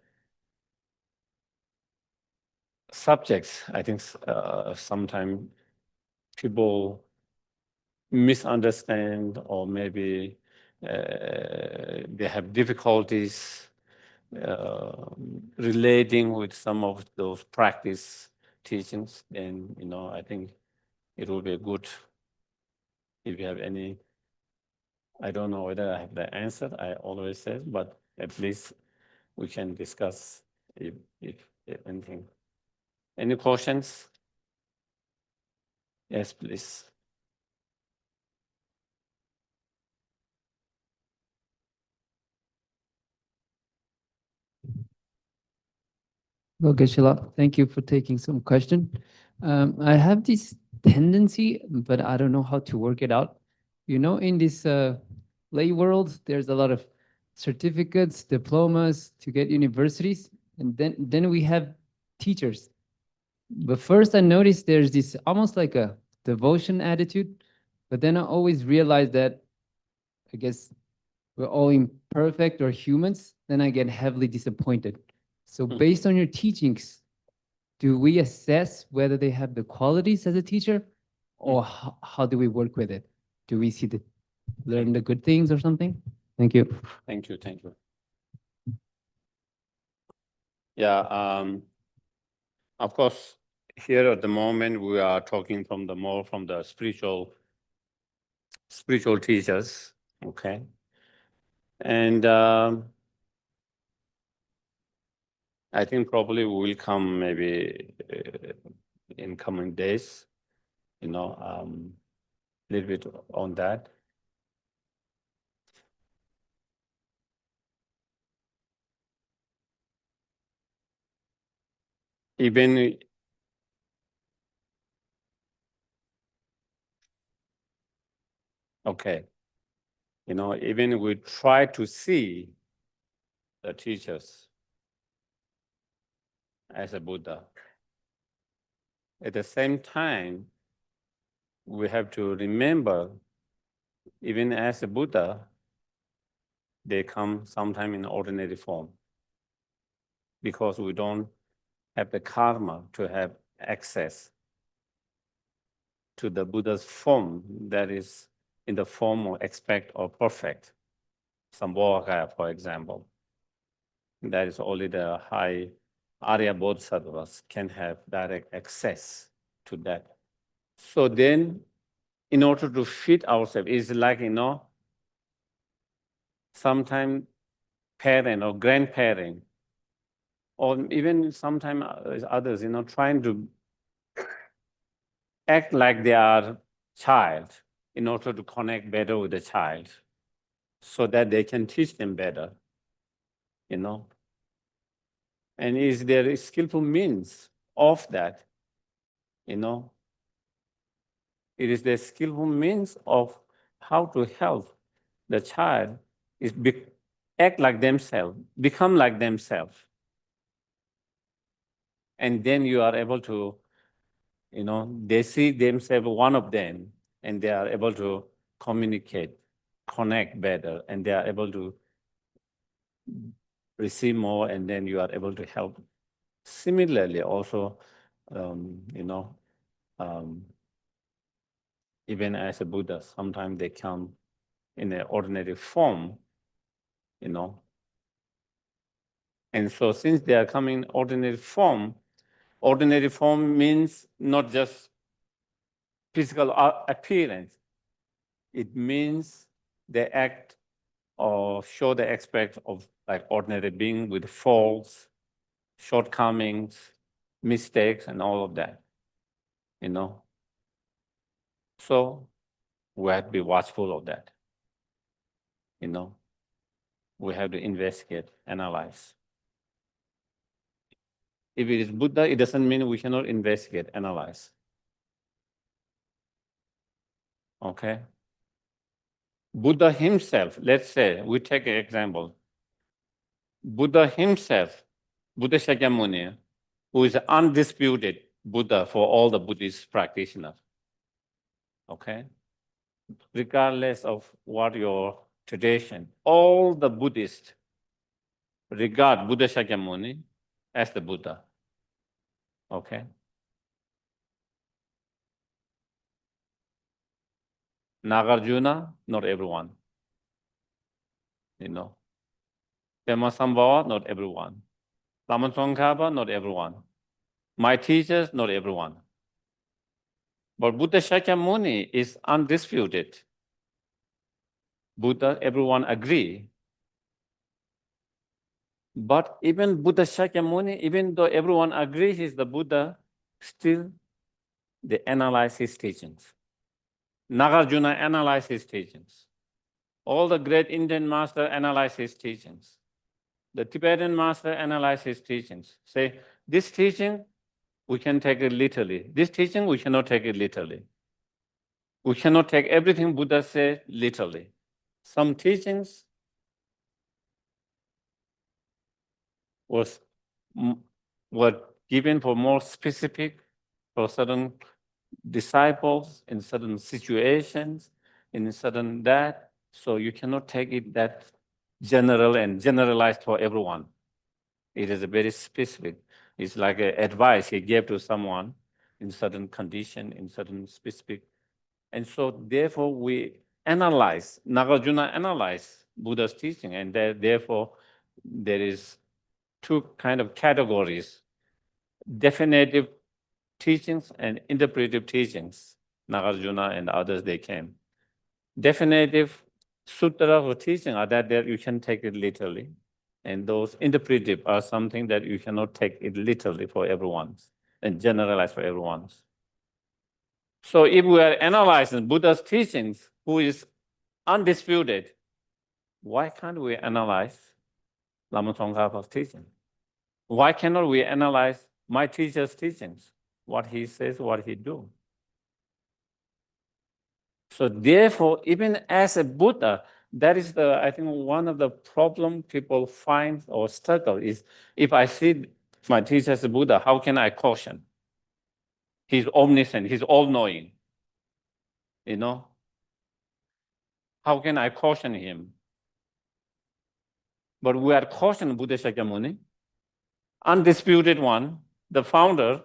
subject. I think sometimes people misunderstand, or maybe they have difficulties relating with some of those practice teachings. Then, I think it will be good if you have any. I don't know whether I have the answer, I always say, but at least we can discuss if anything. Any questions? Yes, please. Well, Geshe, thank you for taking some question. I have this tendency, but I don't know how to work it out. In this lay world, there's a lot of certificates, diplomas to get universities, and then we have teachers. But first I noticed there's this almost like a devotion attitude, but then I always realize that I guess we're all imperfect or humans, then I get heavily disappointed. So based on your teachings, do we assess whether they have the qualities as a teacher, or how do we work with it? Do we learn the good things or something? Thank you. Thank you. Yeah, of course, here at the moment, we are talking from the spiritual teachers, okay? And I think probably we will come maybe in coming days, a little bit on that. Even okay, even we try to see the teachers as a Buddha. At the same time, we have to remember, even as a Buddha, they come sometime in ordinary form, because we don't have the karma to have access to the Buddha's form that is in the form of expect or perfect. Sambhogakaya, for example. That is only the high Arya Bodhisattvas can have direct access to that. So then, in order to fit ourselves, it's like, sometimes parent or grandparent, or even sometimes others, trying to act like they are child in order to connect better with the child, so that they can teach them better, And is there a skillful means of that? you know. It is the skillful means of how to help the child is act like themselves, become like themselves. And then you are able to, you know, they see themselves one of them, and they are able to communicate, connect better, and they are able to receive more, and then you are able to help. Similarly, also, you know, even as a Buddha, sometimes they come in an ordinary form, you know. And so since they are coming in ordinary form means not just physical appearance. It means they act or show the aspect of like ordinary being with faults, shortcomings, mistakes, and all of that, you know. So we have to be watchful of that, you know. We have to investigate, analyze. If it is Buddha, it doesn't mean we cannot investigate, analyze. Okay? Buddha himself, let's say, we take an example. Buddha himself, Buddha Shakyamuni, who is undisputed Buddha for all the Buddhist practitioners. Okay? Regardless of what your tradition, all the Buddhists regard Buddha Shakyamuni as the Buddha. Okay? Nagarjuna, not everyone. You know. Pema, not everyone. Lama Tsongkhapa, not everyone. My teachers, not everyone. But Buddha Shakyamuni is undisputed. Buddha, everyone agree. But even Buddha Shakyamuni, even though everyone agrees he's the Buddha, still they analyze his teachings. Nagarjuna analyzed his teachings. All the great Indian masters analyze his teachings. The Tibetan master analyze his teachings. Say, this teaching, we can take it literally. This teaching, we cannot take it literally. We cannot take everything Buddha said literally. Some teachings were given for more specific for certain disciples in certain situations, in certain that. So you cannot take it that general and generalized for everyone. It is a very specific. It's like an advice he gave to someone in certain condition, in certain specific. And so therefore we analyze, Nagarjuna analyze Buddha's teaching, and therefore there is two kind of categories: definitive teachings and interpretive teachings. Nagarjuna and others, they came. Definitive sutra or teaching are that you can take it literally. And those interpretive are something that you cannot take it literally for everyone's and generalize for everyone's. So if we are analyzing Buddha's teachings, who is undisputed, why can't we analyze Lama Tsongkhapa's teaching? Why cannot we analyze my teacher's teachings? What he says, what he do? So therefore, even as a Buddha, that is I think one of the problem people find or struggle is, if I see my teacher as a Buddha, how can I caution? He's omniscient, he's all-knowing, you know? How can I caution him? But we are cautioning Buddha Shakyamuni, undisputed one, the founder.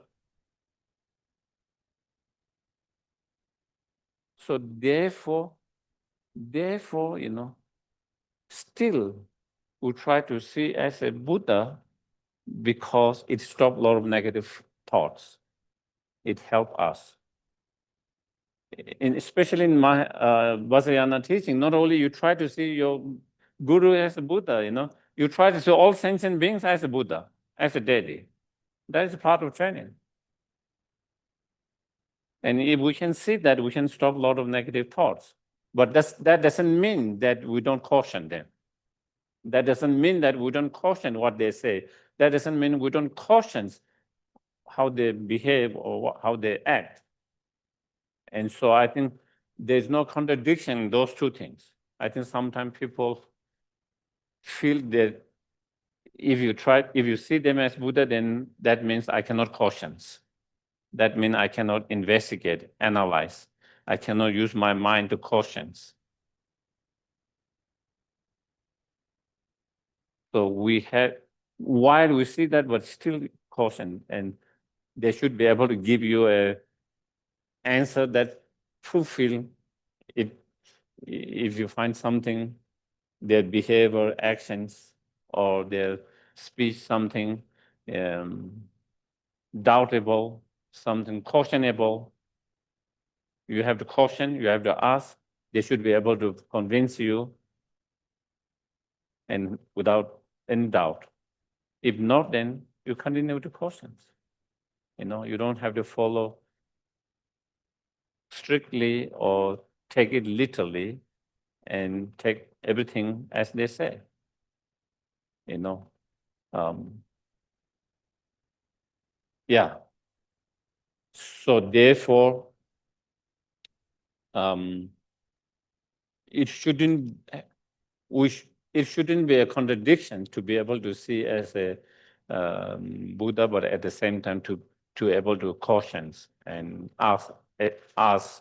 So therefore, you know, still we try to see as a Buddha because it stops a lot of negative thoughts. It helps us. Especially in my Vajrayana teaching, not only you try to see your guru as a Buddha, you know, you try to see all sentient beings as a Buddha, as a deity. That is part of training. And if we can see that, we can stop a lot of negative thoughts. But that doesn't mean that we don't caution them. That doesn't mean that we don't caution what they say. That doesn't mean we don't caution how they behave or how they act. And so I think there's no contradiction in those two things. I think sometimes people feel that if you see them as Buddha, then that means I cannot caution. That means I cannot investigate, analyze. I cannot use my mind to caution. So we have, while we see that, but still caution, and they should be able to give you a answer that fulfill if you find something, their behavior, actions, or their speech, something doubtable, something cautionable, you have to caution, you have to ask. They should be able to convince you and without any doubt. If not, then you continue to caution. You don't have to follow strictly or take it literally and take everything as they say. Yeah. So therefore, it shouldn't be a contradiction to be able to see as a Buddha, but at the same time to able to caution and ask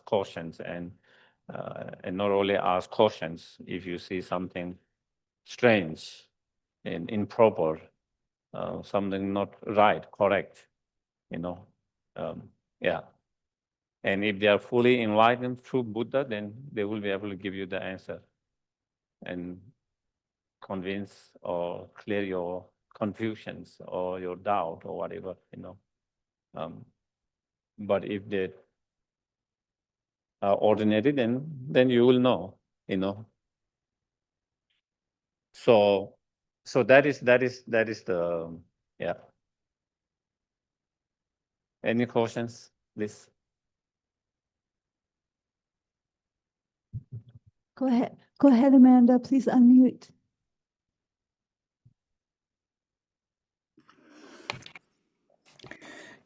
cautions and not only ask cautions if you see something strange and improper, something not right, correct, yeah. And if they are fully enlightened through Buddha, then they will be able to give you the answer and convince or clear your confusions or your doubt or whatever, But if they are ordinary, then you will know, So that is the, yeah. Any questions, please? Go ahead. Go ahead, Amanda. Please unmute.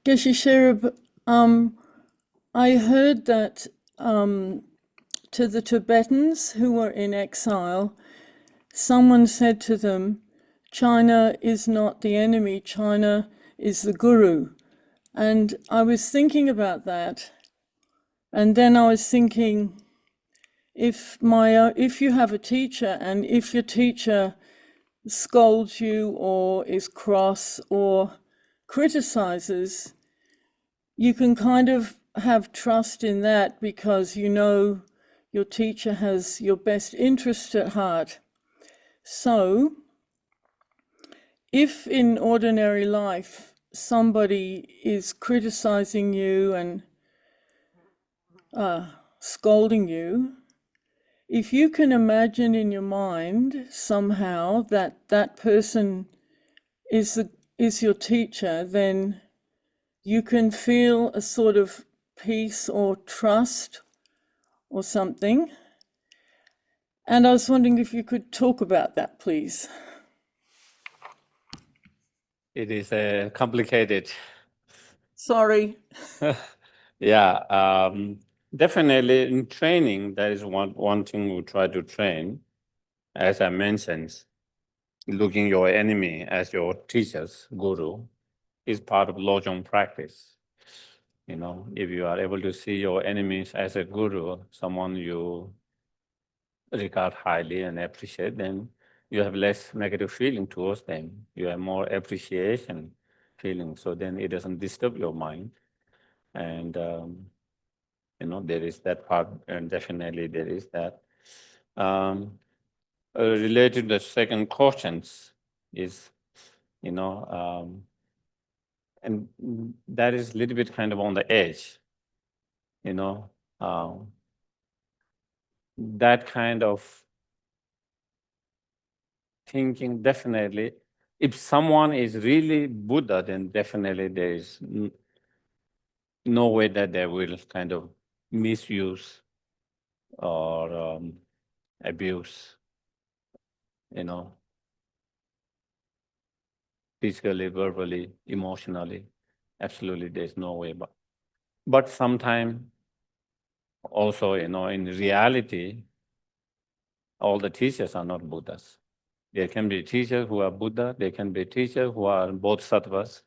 Geshe Sherab, I heard that to the Tibetans who were in exile, someone said to them, China is not the enemy, China is the guru. And I was thinking about that. And then I was thinking, if you have a teacher and if your teacher scolds you or is cross or criticizes, you can kind of have trust in that because you know your teacher has your best interest at heart. So if in ordinary life somebody is criticizing you and scolding you, if you can imagine in your mind somehow that that person is your teacher, then you can feel a sort of peace or trust or something. And I was wondering if you could talk about that, please. It is complicated. Sorry. Yeah, definitely in training, that is one thing we try to train. As I mentioned, looking your enemy as your teacher's guru is part of Lojong practice. If you are able to see your enemies as a guru, someone you regard highly and appreciate, then you have less negative feeling towards them. You have more appreciation feeling. So then it doesn't disturb your mind. And, there is that part, and definitely there is that. Related to the second questions is, and that is a little bit kind of on the edge, that kind of thinking, definitely, if someone is really Buddha, then definitely there is no way that they will kind of misuse or abuse, physically, verbally, emotionally. Absolutely, there's no way. But sometimes also, in reality, all the teachers are not Buddhas. There can be teachers who are Buddha, there can be teachers who are bodhisattvas.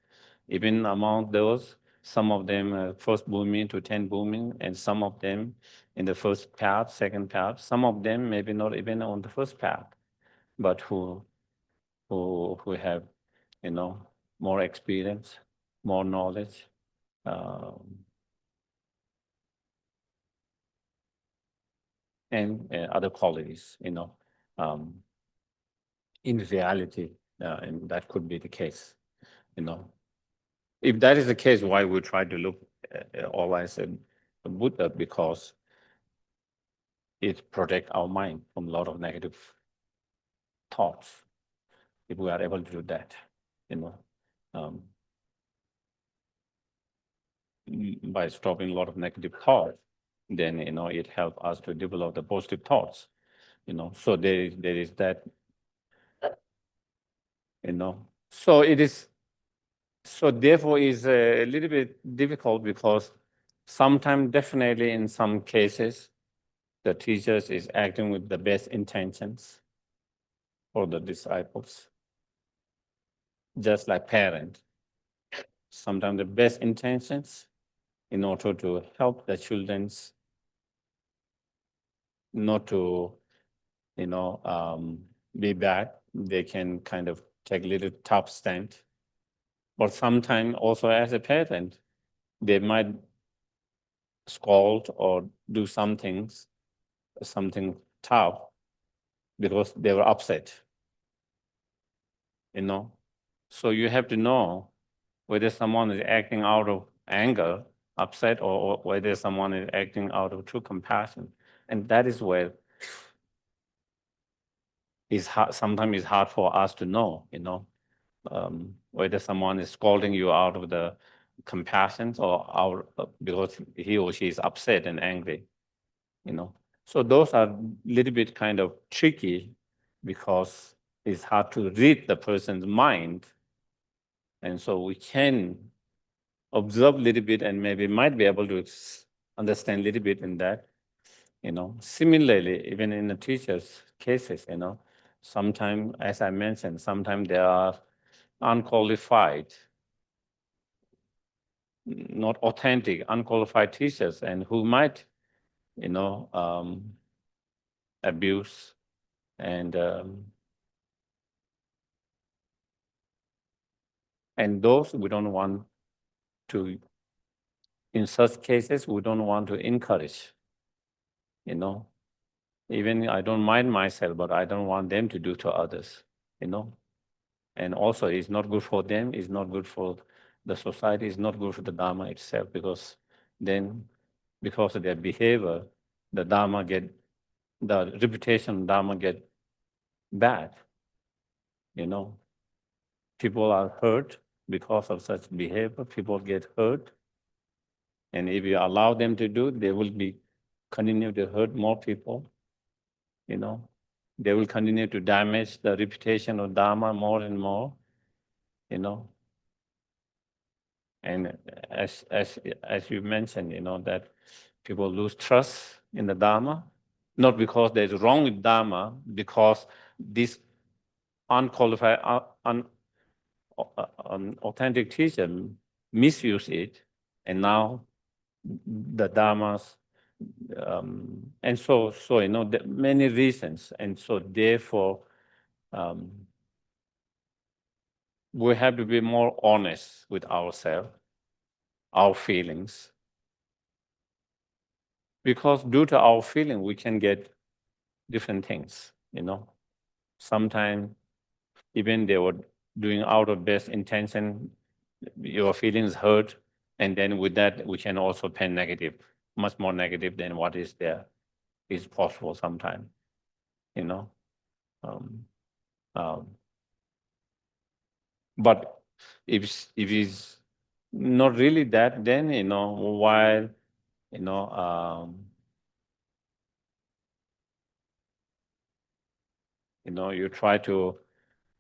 Even among those, some of them first booming to 10 booming, and some of them in the first path, second path, some of them maybe not even on the first path, but who have, more experience, more knowledge, and other qualities, um, in reality, and that could be the case, If that is the case, why we try to look always at Buddha? Because it protects our mind from a lot of negative thoughts. If we are able to do that, by stopping a lot of negative thoughts, then it helps us to develop the positive thoughts. So there is that. So it is. So therefore, is a little bit difficult because sometimes, definitely in some cases, the teachers is acting with the best intentions for the disciples, just like parents. Sometimes the best intentions in order to help the children's not to, be bad. They can kind of take a little tough stand. But sometimes also as a parent, they might scold or do something tough because they were upset. So you have to know whether someone is acting out of anger, upset, or whether someone is acting out of true compassion. And that is where sometimes it's hard for us to know, whether someone is scolding you out of the compassion or because he or she is upset and angry, So those are a little bit kind of tricky because it's hard to read the person's mind. And so we can observe a little bit and maybe might be able to understand a little bit in that. Similarly, even in the teachers' cases, sometimes, as I mentioned, sometimes there are unqualified, not authentic, unqualified teachers, and who might, abuse and those we don't want to. In such cases, we don't want to encourage. Even I don't mind myself, but I don't want them to do to others. And also, it's not good for them. It's not good for the society. It's not good for the Dharma itself because then, because of their behavior, the reputation of Dharma get bad. People are hurt because of such behavior. People get hurt, and if you allow them to do, they will continue to hurt more people. They will continue to damage the reputation of Dharma more and more. And as you mentioned, that people lose trust in the Dharma, not because there's wrong with Dharma, because this unqualified, authentic teacher misuse it, and now the Dharmas, and so there are many reasons, and so therefore we have to be more honest with ourselves, our feelings, because due to our feeling we can get different things. Sometimes even they were doing out of best intention, your feelings hurt, and then with that we can also pen negative, much more negative than what is there is possible sometimes. But if it's not really that, then while you try to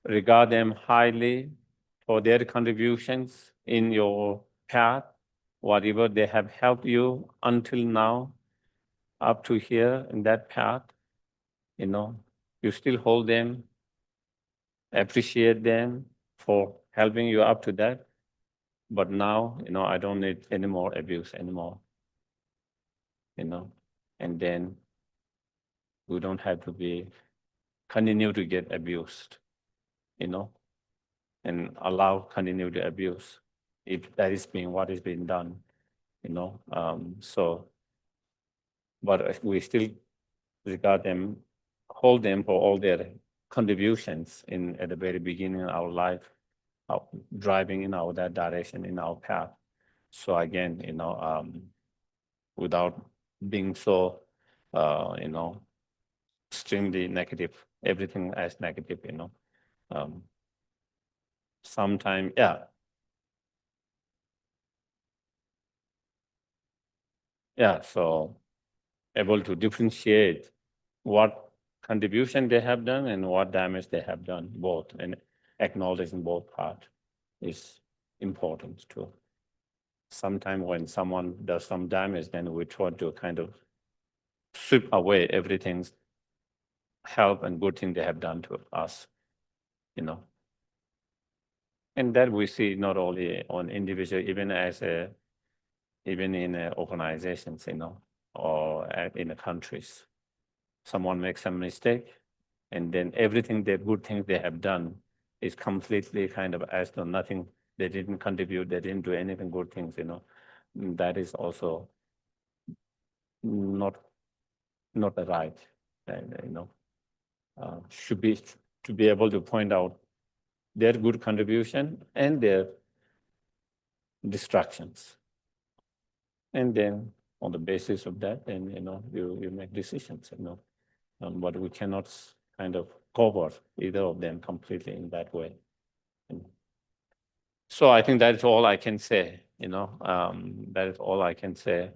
regard them highly for their contributions in your path, whatever they have helped you until now, up to here in that path, you still hold them, appreciate them for helping you up to that. But now, I don't need any more abuse anymore, and then we don't have to continue to get abused, and allow continue to abuse if that is being what is being done, but if we still regard them, hold them for all their contributions at the very beginning of our life, driving in that direction in our path. So again, without being so, extremely negative, everything as negative, sometimes, so able to differentiate what contribution they have done and what damage they have done, both, and acknowledging both parts is important too. Sometimes when someone does some damage, then we try to kind of sweep away everything's help and good thing they have done to us, And that we see not only on individual, even in organizations, or in the countries. Someone makes some mistake, and then everything the good things they have done is completely kind of as though nothing. They didn't contribute. They didn't do anything good things. That is also not the right. Should be to be able to point out their good contribution and their distractions, and then on the basis of that, then you make decisions. But we cannot kind of cover either of them completely in that way. So I think that's all I can say. That is all I can say.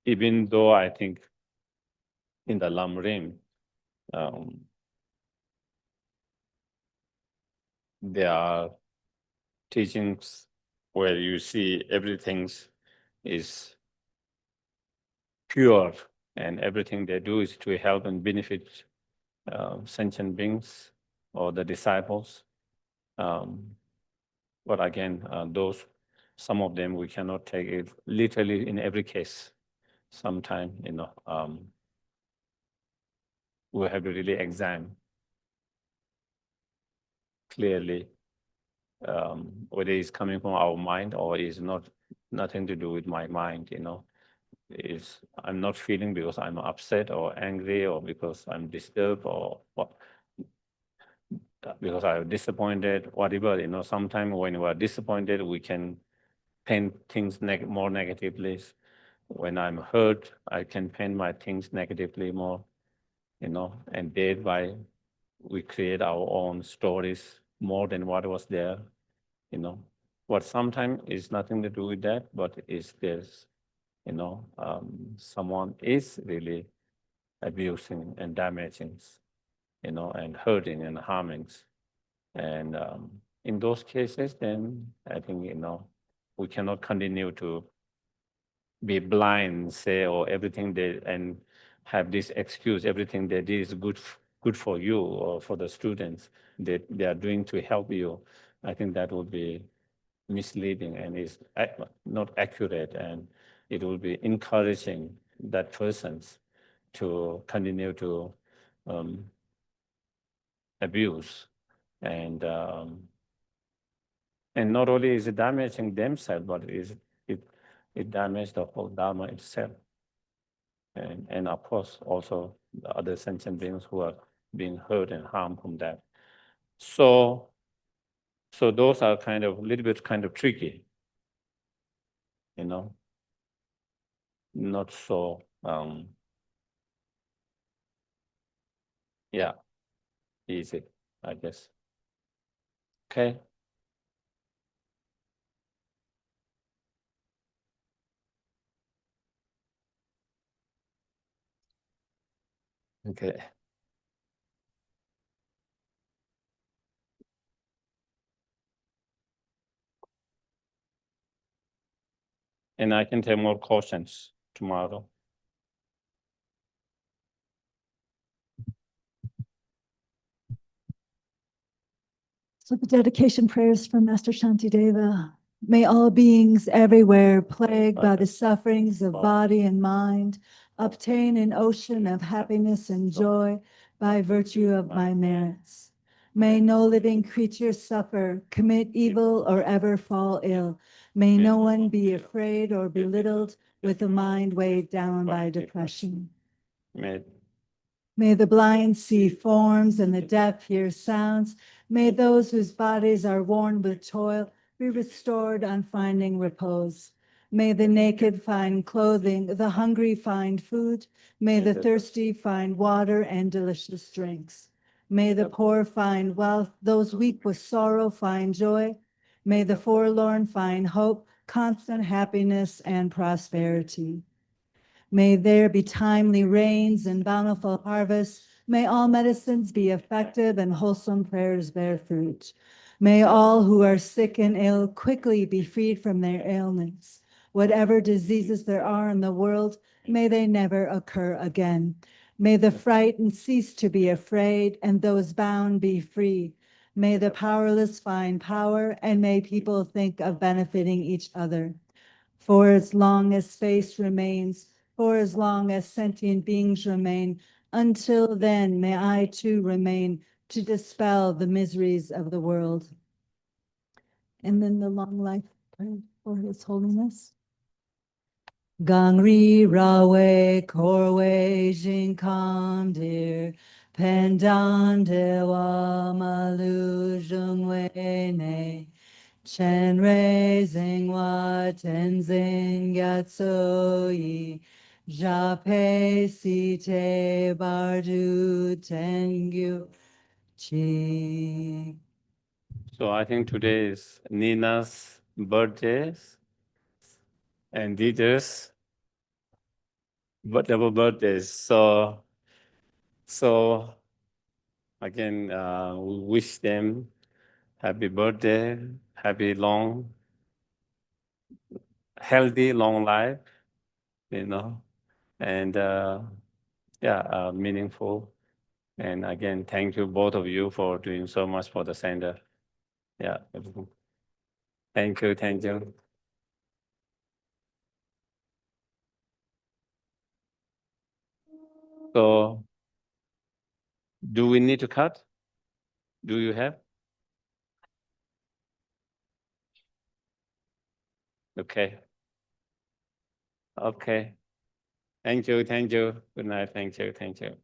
Even though I think in the lamrim, there are teachings where you see everything is pure and everything they do is to help and benefit sentient beings or the disciples. But again, some of them we cannot take it literally in every case. Sometimes, we have to really examine clearly whether it's coming from our mind or is nothing to do with my mind. I'm not feeling because I'm upset or angry or because I'm disturbed or what, because I'm disappointed, whatever. Sometimes when we are disappointed, we can paint things more negatively. When I'm hurt, I can paint my things negatively more, and thereby we create our own stories more than what was there, What sometimes is nothing to do with that, but is there's, someone is really abusing and damaging, and hurting and harming. And in those cases, then I think, we cannot continue to be blind, say, everything and have this excuse, everything they did is good for you or for the students that they are doing to help you. I think that would be misleading and is not accurate, and it will be encouraging that persons to continue to abuse, and not only is it damaging themselves, but it damages the whole Dharma itself, and of course also the other sentient beings who are being hurt and harmed from that. So those are kind of a little bit kind of tricky, not so easy, I guess. Okay. Okay. And I can take more questions tomorrow. So the dedication prayers from Master Shantideva. May all beings everywhere plagued by the sufferings of body and mind obtain an ocean of happiness and joy by virtue of my merits. May no living creature suffer, commit evil, or ever fall ill. May no one be afraid or belittled with a mind weighed down by depression. May May the blind see forms and the deaf hear sounds. May those whose bodies are worn with toil be restored on finding repose. May the naked find clothing, the hungry find food. May the thirsty find water and delicious drinks. May the poor find wealth, those weak with sorrow find joy. May the forlorn find hope, constant happiness, and prosperity. May there be timely rains and bountiful harvests. May all medicines be effective and wholesome prayers bear fruit. May all who are sick and ill quickly be freed from their ailments. Whatever diseases there are in the world, may they never occur again. May the frightened cease to be afraid and those bound be free. May the powerless find power and may people think of benefiting each other. For as long as space remains, for as long as sentient beings remain, until then may I too remain to dispel the miseries of the world. And then the long life prayer for His Holiness. Gangri Rawe Korwe Jinkam Dir Pendan Dewa Malu Jungwe Ne Chen Rei Zingwa Tenzin Gyatso Yi Jape Site Bardu Tengyu Chi. So I think today is Nina's birthday and Dieter's double birthdays. So again, we wish them happy birthday, happy long, healthy, long life, and meaningful. And again, thank you both of you for doing so much for the center. Yeah. Thank you. Thank you. So, do we need to cut? Do you have? Okay. Okay. Thank you. Thank you. Good night. Thank you. Thank you.